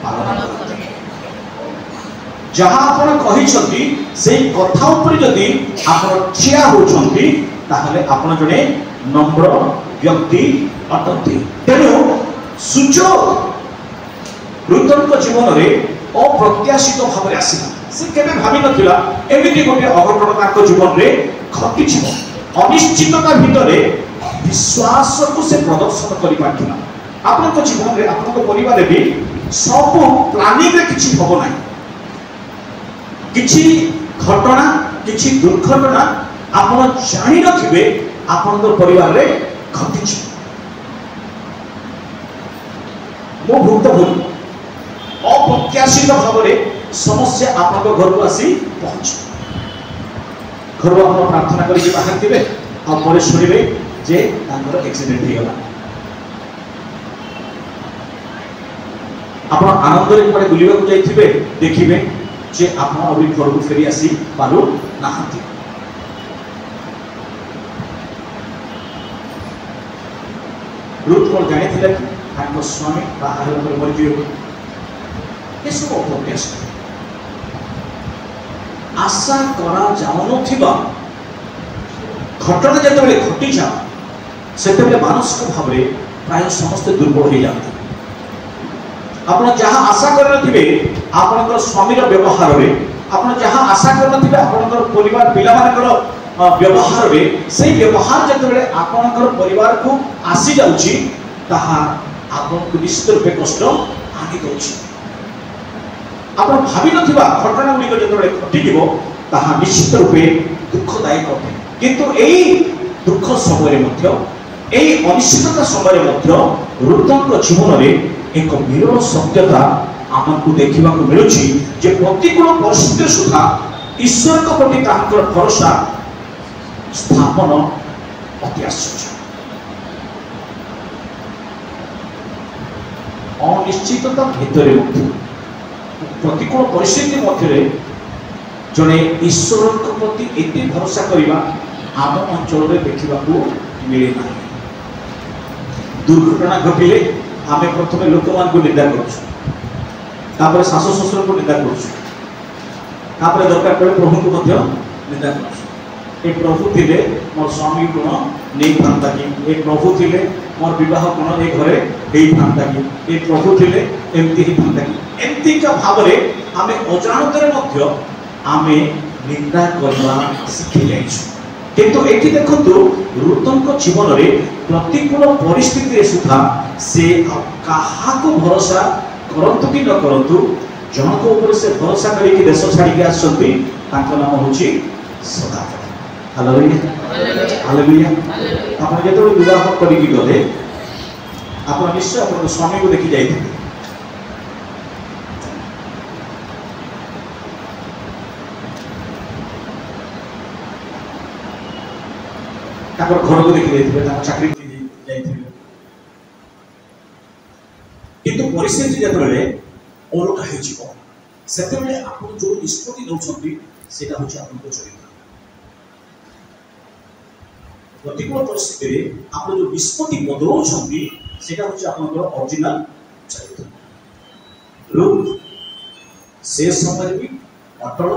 पालन करते जहाँ आपण कहिसथि से कथा ऊपर जदि आपण ठिया होछथि ताहले आपण जने नम्र व्यक्ति अटंती तेणु सुजोग रुद्रक जीवन रे अप्रत्याशित भाव रे आसिला से केबे भाबी नथिला एमिति गोटे अघटन ताक जीवन रे घटी छिबो अनिश्चितता भितरे विश्वास को से प्रदर्शन करि पाथिला आपन जीवन रे आपन परिवार रे भी सब प्लानिंग रे किछि होबो नाही किछि घटना किछि दुर्घटना आपण जानि नथिबे आपण परिवार रे घटिछि मो भुक्तभोगी अप्रत्याशित भाव रे समस्या आपण घर को आसी पहुंच घर आपण प्रार्थना करि बाहर थिबे आ परे सुनिबे जे तांकर एक्सीडेंट हे गला ଆପଣ ଆନନ୍ଦରେ କୁଆଡ଼େ ବୁଲିବାକୁ ଯାଇଥିବେ, ଦେଖିବେ ଯେ ଆପଣ ଆହୁରି ଘରକୁ ଫେରି ଆସି ପାରୁନାହାନ୍ତି। ରୁଥ୍ କ'ଣ ଜାଣିଥିଲେ କି ତାଙ୍କ ସ୍ୱାମୀ ବାହାଘର ପରେ ମରିଯିବେ? ଏସବୁ ଅପ୍ରତ୍ୟାଶିତ, ଆଶା କରାଯାଉନଥିବା ଘଟଣା ଯେତେବେଳେ ଘଟିଯାଏ ସେତେବେଳେ ମାନସିକ ଭାବରେ ପ୍ରାୟ ସମସ୍ତେ ଦୁର୍ବଳ ହୋଇଯାଆନ୍ତି। ଆପଣ ଯାହା ଆଶା କରିନଥିବେ ଆପଣଙ୍କର ସ୍ୱାମୀର ବ୍ୟବହାରରେ, ଆପଣ ଯାହା ଆଶା କରିନଥିବେ ଆପଣଙ୍କର ପରିବାର ପିଲାମାନଙ୍କର ବ୍ୟବହାରରେ, ସେଇ ବ୍ୟବହାର ଯେତେବେଳେ ଆପଣଙ୍କର ପରିବାରକୁ ଆସିଯାଉଛି ତାହା ଆପଣଙ୍କୁ ନିଶ୍ଚିତ ରୂପେ କଷ୍ଟ ଆଣିଦେଉଛି। ଆପଣ ଭାବିନଥିବା ଘଟଣା ଗୁଡ଼ିକ ଯେତେବେଳେ ଘଟିଯିବ ତାହା ନିଶ୍ଚିତ ରୂପେ ଦୁଃଖଦାୟକ ଅଟେ। କିନ୍ତୁ ଏଇ ଦୁଃଖ ସମୟରେ ମଧ୍ୟ, ଏଇ ଅନିଶ୍ଚିତତା ସମୟରେ ମଧ୍ୟ ରୁଥଙ୍କ ଜୀବନରେ ଏକ ବିରଳ ସତ୍ୟତା ଆମକୁ ଦେଖିବାକୁ ମିଳୁଛି ଯେ ପ୍ରତିକୂଳ ପରିସ୍ଥିତିରେ ସୁଦ୍ଧା ଈଶ୍ୱରଙ୍କ ପ୍ରତି ତାଙ୍କର ଭରସା ସ୍ଥାପନ ଅତି ଆଶ୍ଚର୍ଯ୍ୟ। ଅନିଶ୍ଚିତତା ଭିତରେ ମଧ୍ୟ, ପ୍ରତିକୂଳ ପରିସ୍ଥିତି ମଧ୍ୟରେ ଜଣେ ଈଶ୍ୱରଙ୍କ ପ୍ରତି ଏତେ ଭରସା କରିବା ଆମ ଅଞ୍ଚଳରେ ଦେଖିବାକୁ ମିଳେ ନାହିଁ। ଦୁର୍ଘଟଣା ଘଟିଲେ ଆମେ ପ୍ରଥମେ ଲୋକମାନଙ୍କୁ ନିନ୍ଦା କରୁଛୁ, ତାପରେ ଶାଶୁ ଶ୍ୱଶୁରଙ୍କୁ ନିନ୍ଦା କରୁଛୁ, ତାପରେ ଦରକାର ପଡ଼େ ପ୍ରଭୁଙ୍କୁ ମଧ୍ୟ ନିନ୍ଦା କରୁଛୁ। ଏ ପ୍ରଭୁ ଥିଲେ ମୋର ସ୍ୱାମୀ ଗୁଣ ନେଇଥାନ୍ତା କି, ଏ ପ୍ରଭୁ ଥିଲେ ମୋର ବିବାହ ଗୁଣ ଏ ଘରେ ହେଇଥାନ୍ତା କି, ଏ ପ୍ରଭୁ ଥିଲେ ଏମିତି ହେଇଥାନ୍ତା କି, ଏମିତିକା ଭାବରେ ଆମେ ଅଜାଣତରେ ମଧ୍ୟ ଆମେ ନିନ୍ଦା କରିବା ଶିଖି ଯାଇଛୁ। କିନ୍ତୁ ଏଠି ଦେଖନ୍ତୁ ରୁଥଙ୍କ ଜୀବନରେ ପ୍ରତିକୂଳ ପରିସ୍ଥିତିରେ ସୁଦ୍ଧା ସେ କାହାକୁ ଭରସା କରନ୍ତୁ କି ନ କରନ୍ତୁ, ଜଣଙ୍କ ଉପରେ ସେ ଭରସା କରିକି ଦେଶ ଛାଡ଼ିକି ଆସିଛନ୍ତି, ତାଙ୍କ ନାମ ହେଉଛି ସଦାପ୍ରଭୁ। Hallelujah, hallelujah. ଆପଣ ଯେତେବେଳେ ବିବାହ କରିକି ଗଲେ ଆପଣ ନିଶ୍ଚୟ ଆପଣଙ୍କ ସ୍ୱାମୀକୁ ଦେଖି ଯାଇଥିବେ। ତାଙ୍କର ଘରକୁ ଦେଖି ଯାଇଥିବେ, ତାଙ୍କ ଚାକିରି ଯାଇଥିବେ। କିନ୍ତୁ ପରିସ୍ଥିତି ଯେତେବେଳେ ଅଲଗା ହେଇଯିବ ସେତେବେଳେ ଆପଣ ଯୋଉ ନିଷ୍ପତ୍ତି ନେଉଛନ୍ତି ସେଇଟା ହେଉଛି ଆପଣଙ୍କ ଚରିତ୍ର। ପ୍ରତିକୂଳ ପରିସ୍ଥିତିରେ ଆପଣ ଯୋଉ ନିଷ୍ପତ୍ତି ବଦଳାଉଛନ୍ତି ସେଇଟା ହେଉଛି ଆପଣଙ୍କର ଅରିଜିନାଲ ଚରିତ୍ର। ରୁଥ୍ ସେ ସମୟରେ ବି ଅଟଳ,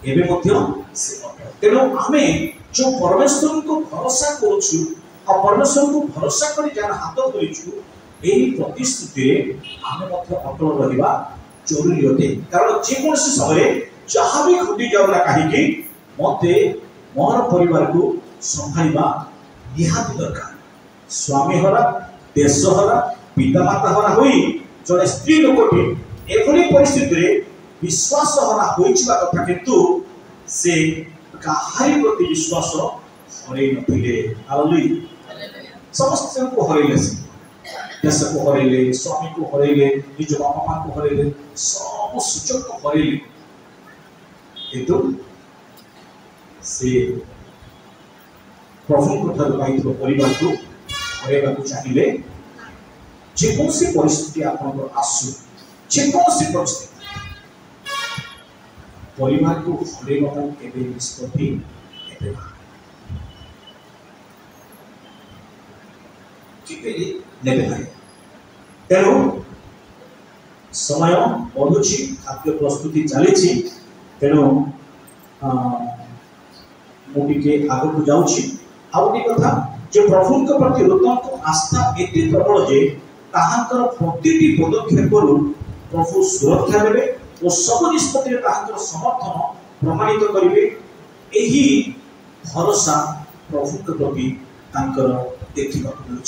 ଏବେ ମଧ୍ୟ ସେ ଅଟଳ। ତେଣୁ ଆମେ जो परमेश्वर को भरोसा करूछु और परमेश्वर को भरोसा कर जार हाथ धरिछु, एही प्रतिश्रुति आमे मध्य अटल रहिबा जरूरी होते। कारण जे कोनसी समय जहाँ भी घटी जाउला कहीं मते मोर परिवार को संभाळिबा निहाती दरकार। स्वामी हरा, देश हरा, पितामाता हरा होई जड़े स्त्री लोकटी एभली परिस्थिति रे विश्वास हरा होइछिबा कथा, किंतु से काहारी प्रति विश्वास हरई नथिले। हालेलुया। समस्त को हरइले, देश को हरइले, स्वामी को हरइले, निज बापा मां को हरइले, सब सूचक को हरइले, किंतु से प्रभु को ठार पाइथिबो परिवार को हरइबा को चाहिए। जे कोनसी परिस्थिति आपन आसु, जे कोनसी परिस्थिति परिवार को हरइबा को केबे निष्पत्ति नेबे ना, तेणु समय बढ़ुची, खाद्य प्रस्तुति चली, तेणु मुझे आग को जाऊँगी। आउ गोटे कथा जे प्रभु प्रति ऋतम को आस्था एति प्रबल जे ताहांकर प्रतिटी पदक्षेप प्रभु सुरक्षा देवे और सब निष्पत्ति समर्थन प्रमाणित करेंगे। यही भरोसा प्रभु प्रति देखा मिलूँ।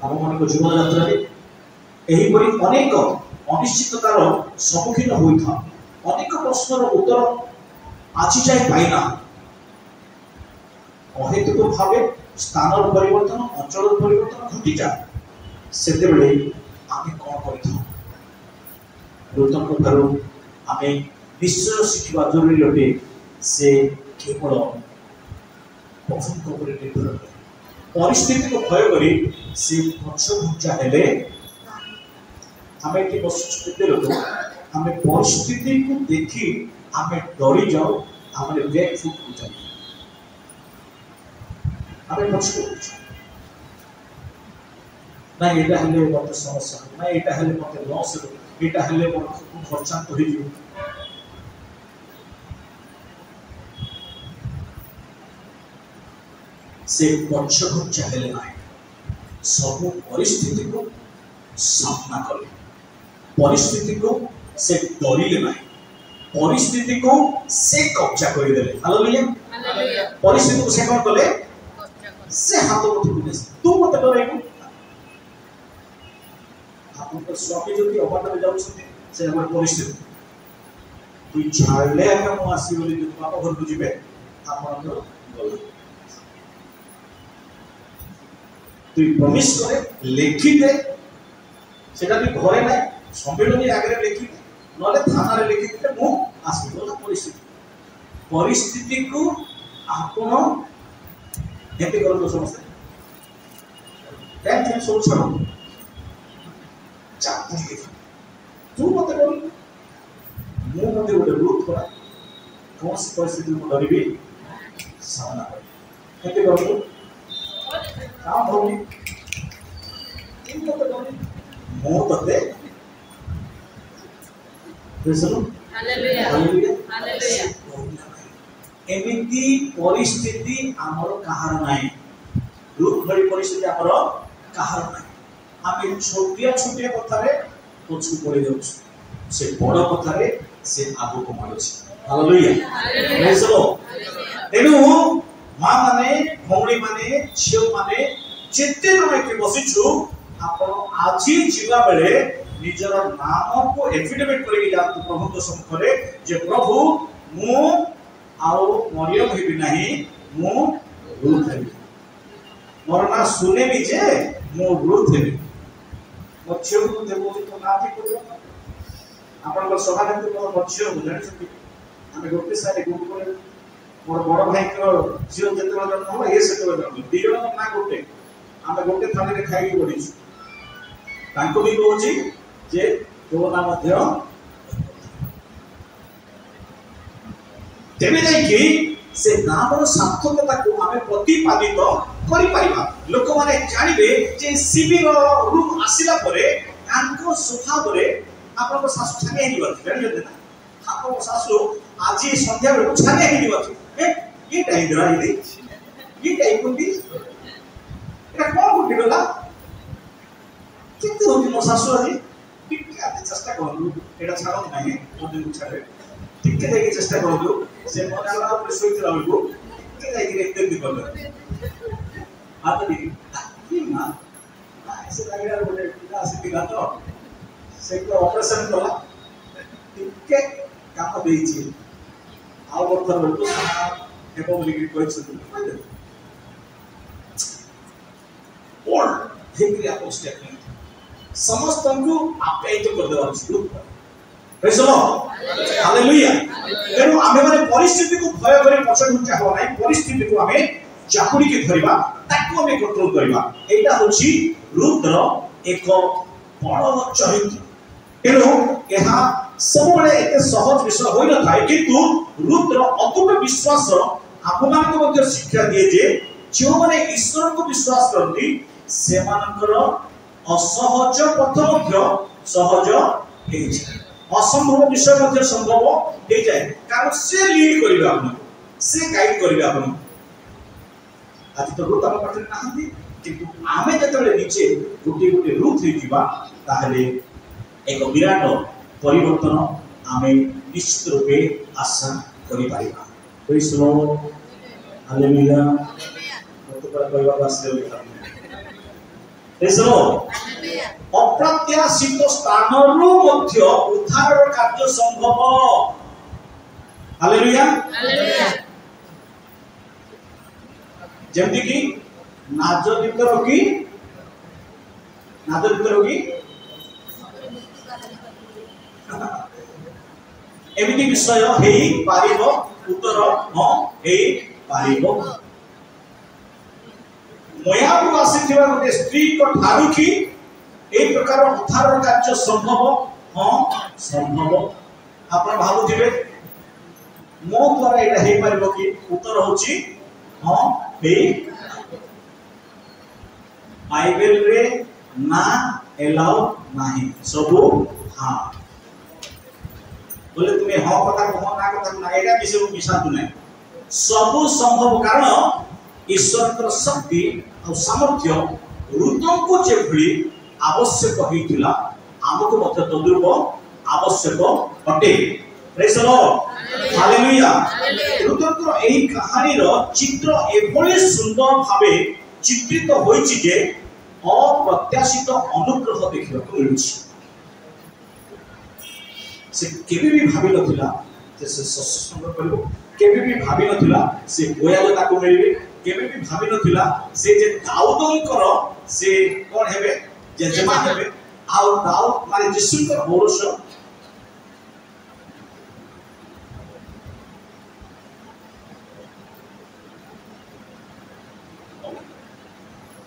आम मान जीवन यात्रा यहीपरि अनेक अनिश्चिततार सम्मुखीन होता, अनेक प्रश्नर उत्तर आज जाए पाइना। अहेतुक भाव स्थान परिवर्तन, अंचल परिवर्तन घटी जाए से आम कौन कर निश्चय शिखा जरूरी अटे। से केवल प्रभु निर्भर परिस्थिति को भय करी से पक्ष घुंचा हेले आमे कि बसुते लोक आमे परिस्थिति को देखी आमे डरी जाओ आमे बैक फुट हो जाए आमे पक्ष को ना एटा हले मत समस्या ना एटा हले मत लॉस एटा हले मत खर्चा तो ही से पक्ष घुंचा हेले ना सब परिस्थिति को सामना करे परिस्थिति को से डरिले ना परिस्थिति को से कब्जा कर देले हालेलुया परिस्थिति को से कौन कले से हाथ उठी बुले तू मत डराइबू आपन तो स्वामी जति अबाट में जाउ छथि से हमर परिस्थिति तू छाड़ले हम आसी बोली बाबा घर बुझिबे आपन तो गल तू प्रॉमिस करे लिखि दे सेटा भी घरे ना सम्मेलन आगे लिखि नले थाना रे लिखि दे मु आसी बोला परिस्थिति को आपन हेते करतो समस्या टेंशन सब छाड़ो चाकरी तू मत कर मु मते गोटे रूट करा कौन सी परिस्थिति में डरबी सामना कर हेते करतो काम होनी तू मत कर मु तते सुनो हालेलुया हालेलुया एमिति परिस्थिति हमर कहार नाही रूट भली परिस्थिति हमर कहार नाही आमे छोटिया छोटिया कथारे पछू पड़ी जाउछ से बड़ कथारे से आगो को मारुछ हालेलुया प्रेज द लॉर्ड तेनु मां माने भौणी माने छियो माने जेते समय के बसिछु आपण आजी जीवा बेले निजर नाम को एफिडेविट करके जातु प्रभु को सम्मुखरे जे प्रभु मु आउ मरियम हेबी नाही मु रूथ हेबी मोर ना सुने भी जे मु रूथ हेबी मच्छियों को देवो तो नाथी करियो आपण को सभानेत्री को मच्छियों को जानि छथि हमें गोटे सारे गुड करे मोर बड़ भाई को जीव जते जन्म हो ए सेते जन्म दी जण ना गोटे हमें गोटे थाली रे खाई पड़ी तांको भी कहूची जे तो ना मध्य तेमे जाई कि से नामर सार्थकता को हमें प्रतिपादित करि परिबा लोक माने जानिबे जे शिविर रु आसिला परे आंको स्वभाव रे आपन को सासु छागे हेनि बात जानि जते ना आपन को सासु आजी संध्या रे छागे हेनि बात ए ये टाइम दरा ये टाइम कोंदी एटा कोन गुटी गला किते होती मो सासु आजी टिके आते चेष्टा करलु एटा छाड़ो नाही ओदे छाड़े टिके देके चेष्टा करलु से मनाला ऊपर सोइते रहलु टिके जाई रे दिन करलु आता दी की ना ऐसे लगे यार बोले पिता से दिला तो से को ऑपरेशन कला टिके काम देइछि आउ बर्तन लोक एबो लिखि कहै और हेकरी अपोस्टेट समस्त को आप्यायित कर देवा शुरू प्रेज द लॉर्ड हालेलुया तेनु आमे माने परिस्थिति को भय करी पछड़ घुंचा हो नाही परिस्थिति को आमे चाकुरी के धरिबा ताको आमे कंट्रोल करिबा एटा होछि रुद्र एक बड़ चरित्र तेनु एहा सब बळे एते सहज विषय होई न थाए किंतु रुद्र अतुट विश्वास आपमान को मध्य शिक्षा दिए जे जो माने ईश्वर को विश्वास करती से मानकर असहज पथ मध्य सहज हे जाय असंभव विषय मध्य संभव हे जाय कारण से लीड करिबा आपन से गाइड करिबा आपन आज तो रूट हम पठन नाहंती किंतु आमे जतले नीचे गोटे गोटे रूट हे जिबा ताहले एक विराट परिवर्तन आमे निश्चित रूपे आशा करि Paribas praise the Lord hallelujah तो पर कहबा वास्ते प्रेज द लॉर्ड अप्रत्याशित स्थानरु मध्य उद्धार कार्य संभव हालेलुया हालेलुया जेमति कि नाजरित रोगी एमिति विषय हेई पारिबो उत्तर हां हेई पारिबो मोयाबु आसीथिबा गोटे स्त्री को ठारू की ए प्रकार उद्धार कार्य संभव हां संभव आपण भाबुथिबे मो द्वारा एटा हे परबो कि उत्तर होची हां हे बाइबल रे ना एलाउ नाही सबु हां बोले तुम्हें हां कथा कहो ना कथा ना एटा विषय मिसातु नै सबु संभव कारण ईश्वर शक्ति और सामर्थ्य रुद्र को जेभली आवश्यक होइतिला आमको मध्य तद्रूप आवश्यक अटे praise the Lord hallelujah Rudra एही कहानी रो चित्र एभली सुंदर भाबे चित्रित होइछि जे अप्रत्याशित अनुग्रह देखिବାକୁ मिलुछि से केबे भी भाबी नथिला जे से सत्संग करबो केबे भी भाबी नथिला से गोयालो ताको मिलबे केबे भी भाबी नथिला से जे दाऊदंकर से कोन हेबे जे जमा हेबे आ दाऊद माने यीशुकर औरस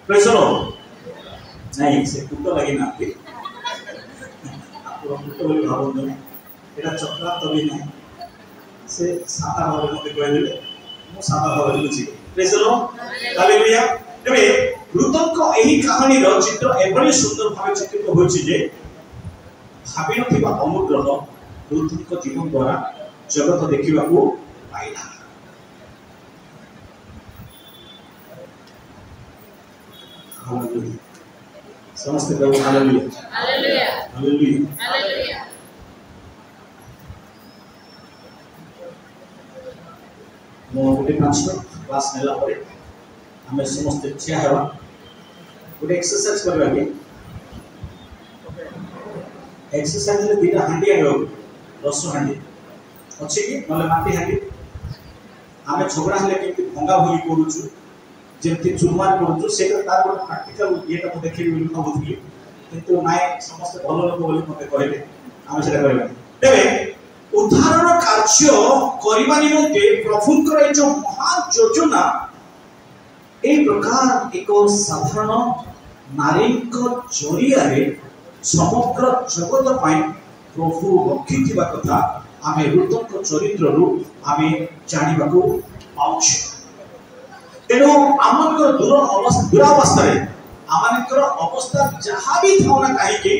प्रेज द लॉर्ड नहीं से कुत्ता लगी ना आपके आपको कुत्ता बोली भाबो नहीं एटा चक्रा तो भी नहीं से सादा भाबे मते कहले मो सादा भाबे बुझी प्रेज द लॉर्ड हालेलुया तबे रुद्रको एही कहानी रो चित्र एभली सुंदर भाबे चित्रित होछि जे भाबी नथिबा अनुग्रह रुद्रको जीवन द्वारा जगत देखिबाकू पाइला हालेलुया समस्त कहो हालेलुया हालेलुया हालेलुया हालेलुया मो गोटे 5 मिनिट क्लास नेला परे हमें समस्त इच्छा है गोटे एक्सरसाइज करबा के एक्सरसाइज ले दीटा हांडी आयो 10 हांडी अछि कि नले माटी हांडी हमें झगड़ा हले के भंगा भंगी करूछु जेमति चुरमार करूछु सेटा तार गोटे प्रैक्टिकल येटा को देखि बिल भाबुथि किंतु नाय समस्त भलो लोक बोली मते कहले हमें सेटा करबा तेबे उद्धारण कार्य करिबा निमंते प्रभुकर ए जो महान योजना ए प्रकार एक साधारण नारी जरिया समग्र जगत प्रभु रखिथिबा कथा आमे रुद्रक चरित्र रु आमे जानिबा को पाउछ तेनो आमनकर दुरावस्था रे आमनकर अवस्था जहा भी थाउना काहे कि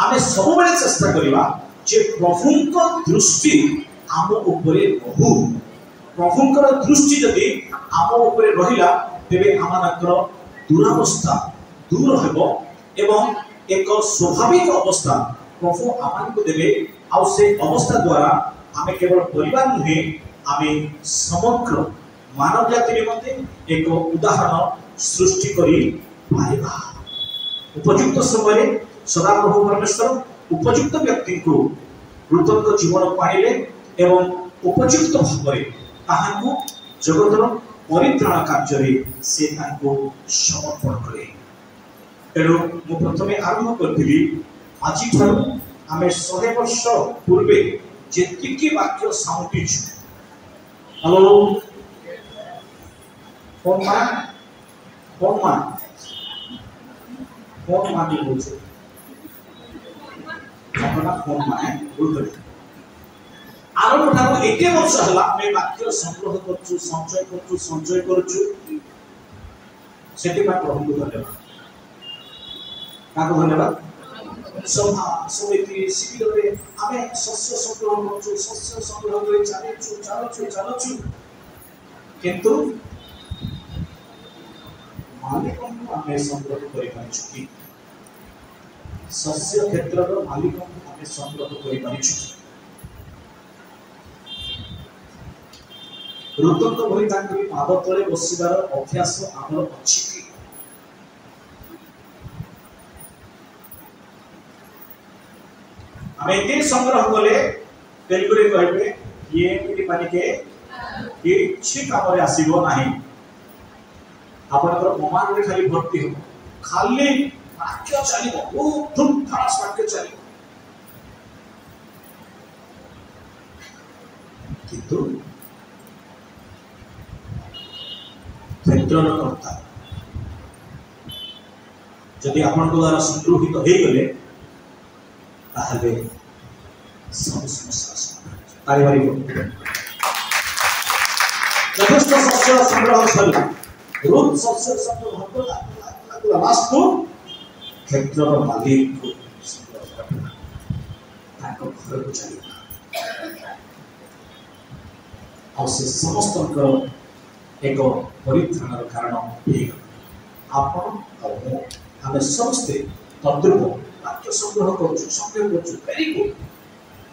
आमे सब बेले चेष्टा करिबा जे प्रभुक दृष्टि आम उपरे रहू प्रभुकर दृष्टि जदि आम उपरे रहिला तेबे आमनकर दुरावस्था दूर हेबो एवं एक स्वाभाविक अवस्था प्रभु आमनको देबे आ से अवस्था द्वारा आमे केवल परिवार नुहे आमे समग्र मानव जाति निमंते एक उदाहरण सृष्टि करी पाइबा उपयुक्त समय सदा प्रभु परमेश्वर उपयुक्त व्यक्ति को रुद्रक जीवन पाइले एवं उपयुक्त भाव ताहाको जगतर परित्राण कार्य से ताको समर्पण करे तेणु मु प्रथमे आरंभ करथिली आज ठारू आमे 100 वर्ष पूर्वे जेतिकी वाक्य साउंटिज हेलो फोन की बोलछे अपना फोन माने रुद्र आरंभ ठारू 1 वर्ष हला मैं वाक्य संग्रह करछु संचय करछु सेति पा प्रभु धन्यवाद काको धन्यवाद सभा समिति शिविर रे आमे शस्य संग्रह करे चालछु किंतु मालिक आमे संग्रह करि पाछु कि शस्य क्षेत्र रो मालिक आमे संग्रह करि पाछु रुद्रक भई तांकि पाद तले बसिबार अभ्यास हमर अछि कि आमे ते संग्रह कले तेलुगु रे कहबे ये मिटी पानी के किछि काम रे आसीबो नाही आपनकर ममान रे खाली भर्ती हो खाली वाक्य चलिबो ओ धुम धास वाक्य चलिबो किंतु क्षेत्रर कर्ता जदि आपण को द्वारा संग्रहित हो गले ताहले सब समस्या समाधान तारिवारी यथेष्ट शस्य संग्रह सरी रोज शस्य संग्रह भक्त वास्तु क्षेत्रर मालिक को संग्रह करना ताको घर को चली और से समस्त एक परित्राणर कारण आपण और आम समस्ते तद्रुप वाक्य संग्रह कर वेरी गुड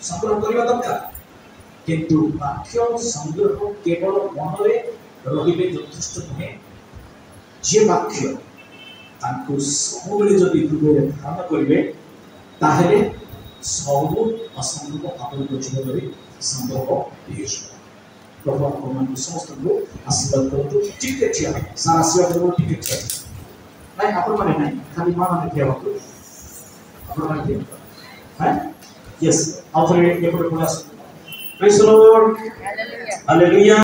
संग्रह करने दरकार किंतु वाक्य संग्रह केवल मन में रही यथेष्ट नुहे जे वाक्य सब जदि हृदय धारण करेंगे ताहले सब असंभव आपन जीवन में संभव हो प्रभु आपको समस्त को आशीर्वाद करतु ठीक है सारा आशीर्वाद करो ठीक है नहीं आपण माने नहीं खाली मां माने क्या होतो आपण माने क्या हैं यस ऑफर ये पर प्रेज द लॉर्ड हालेलुया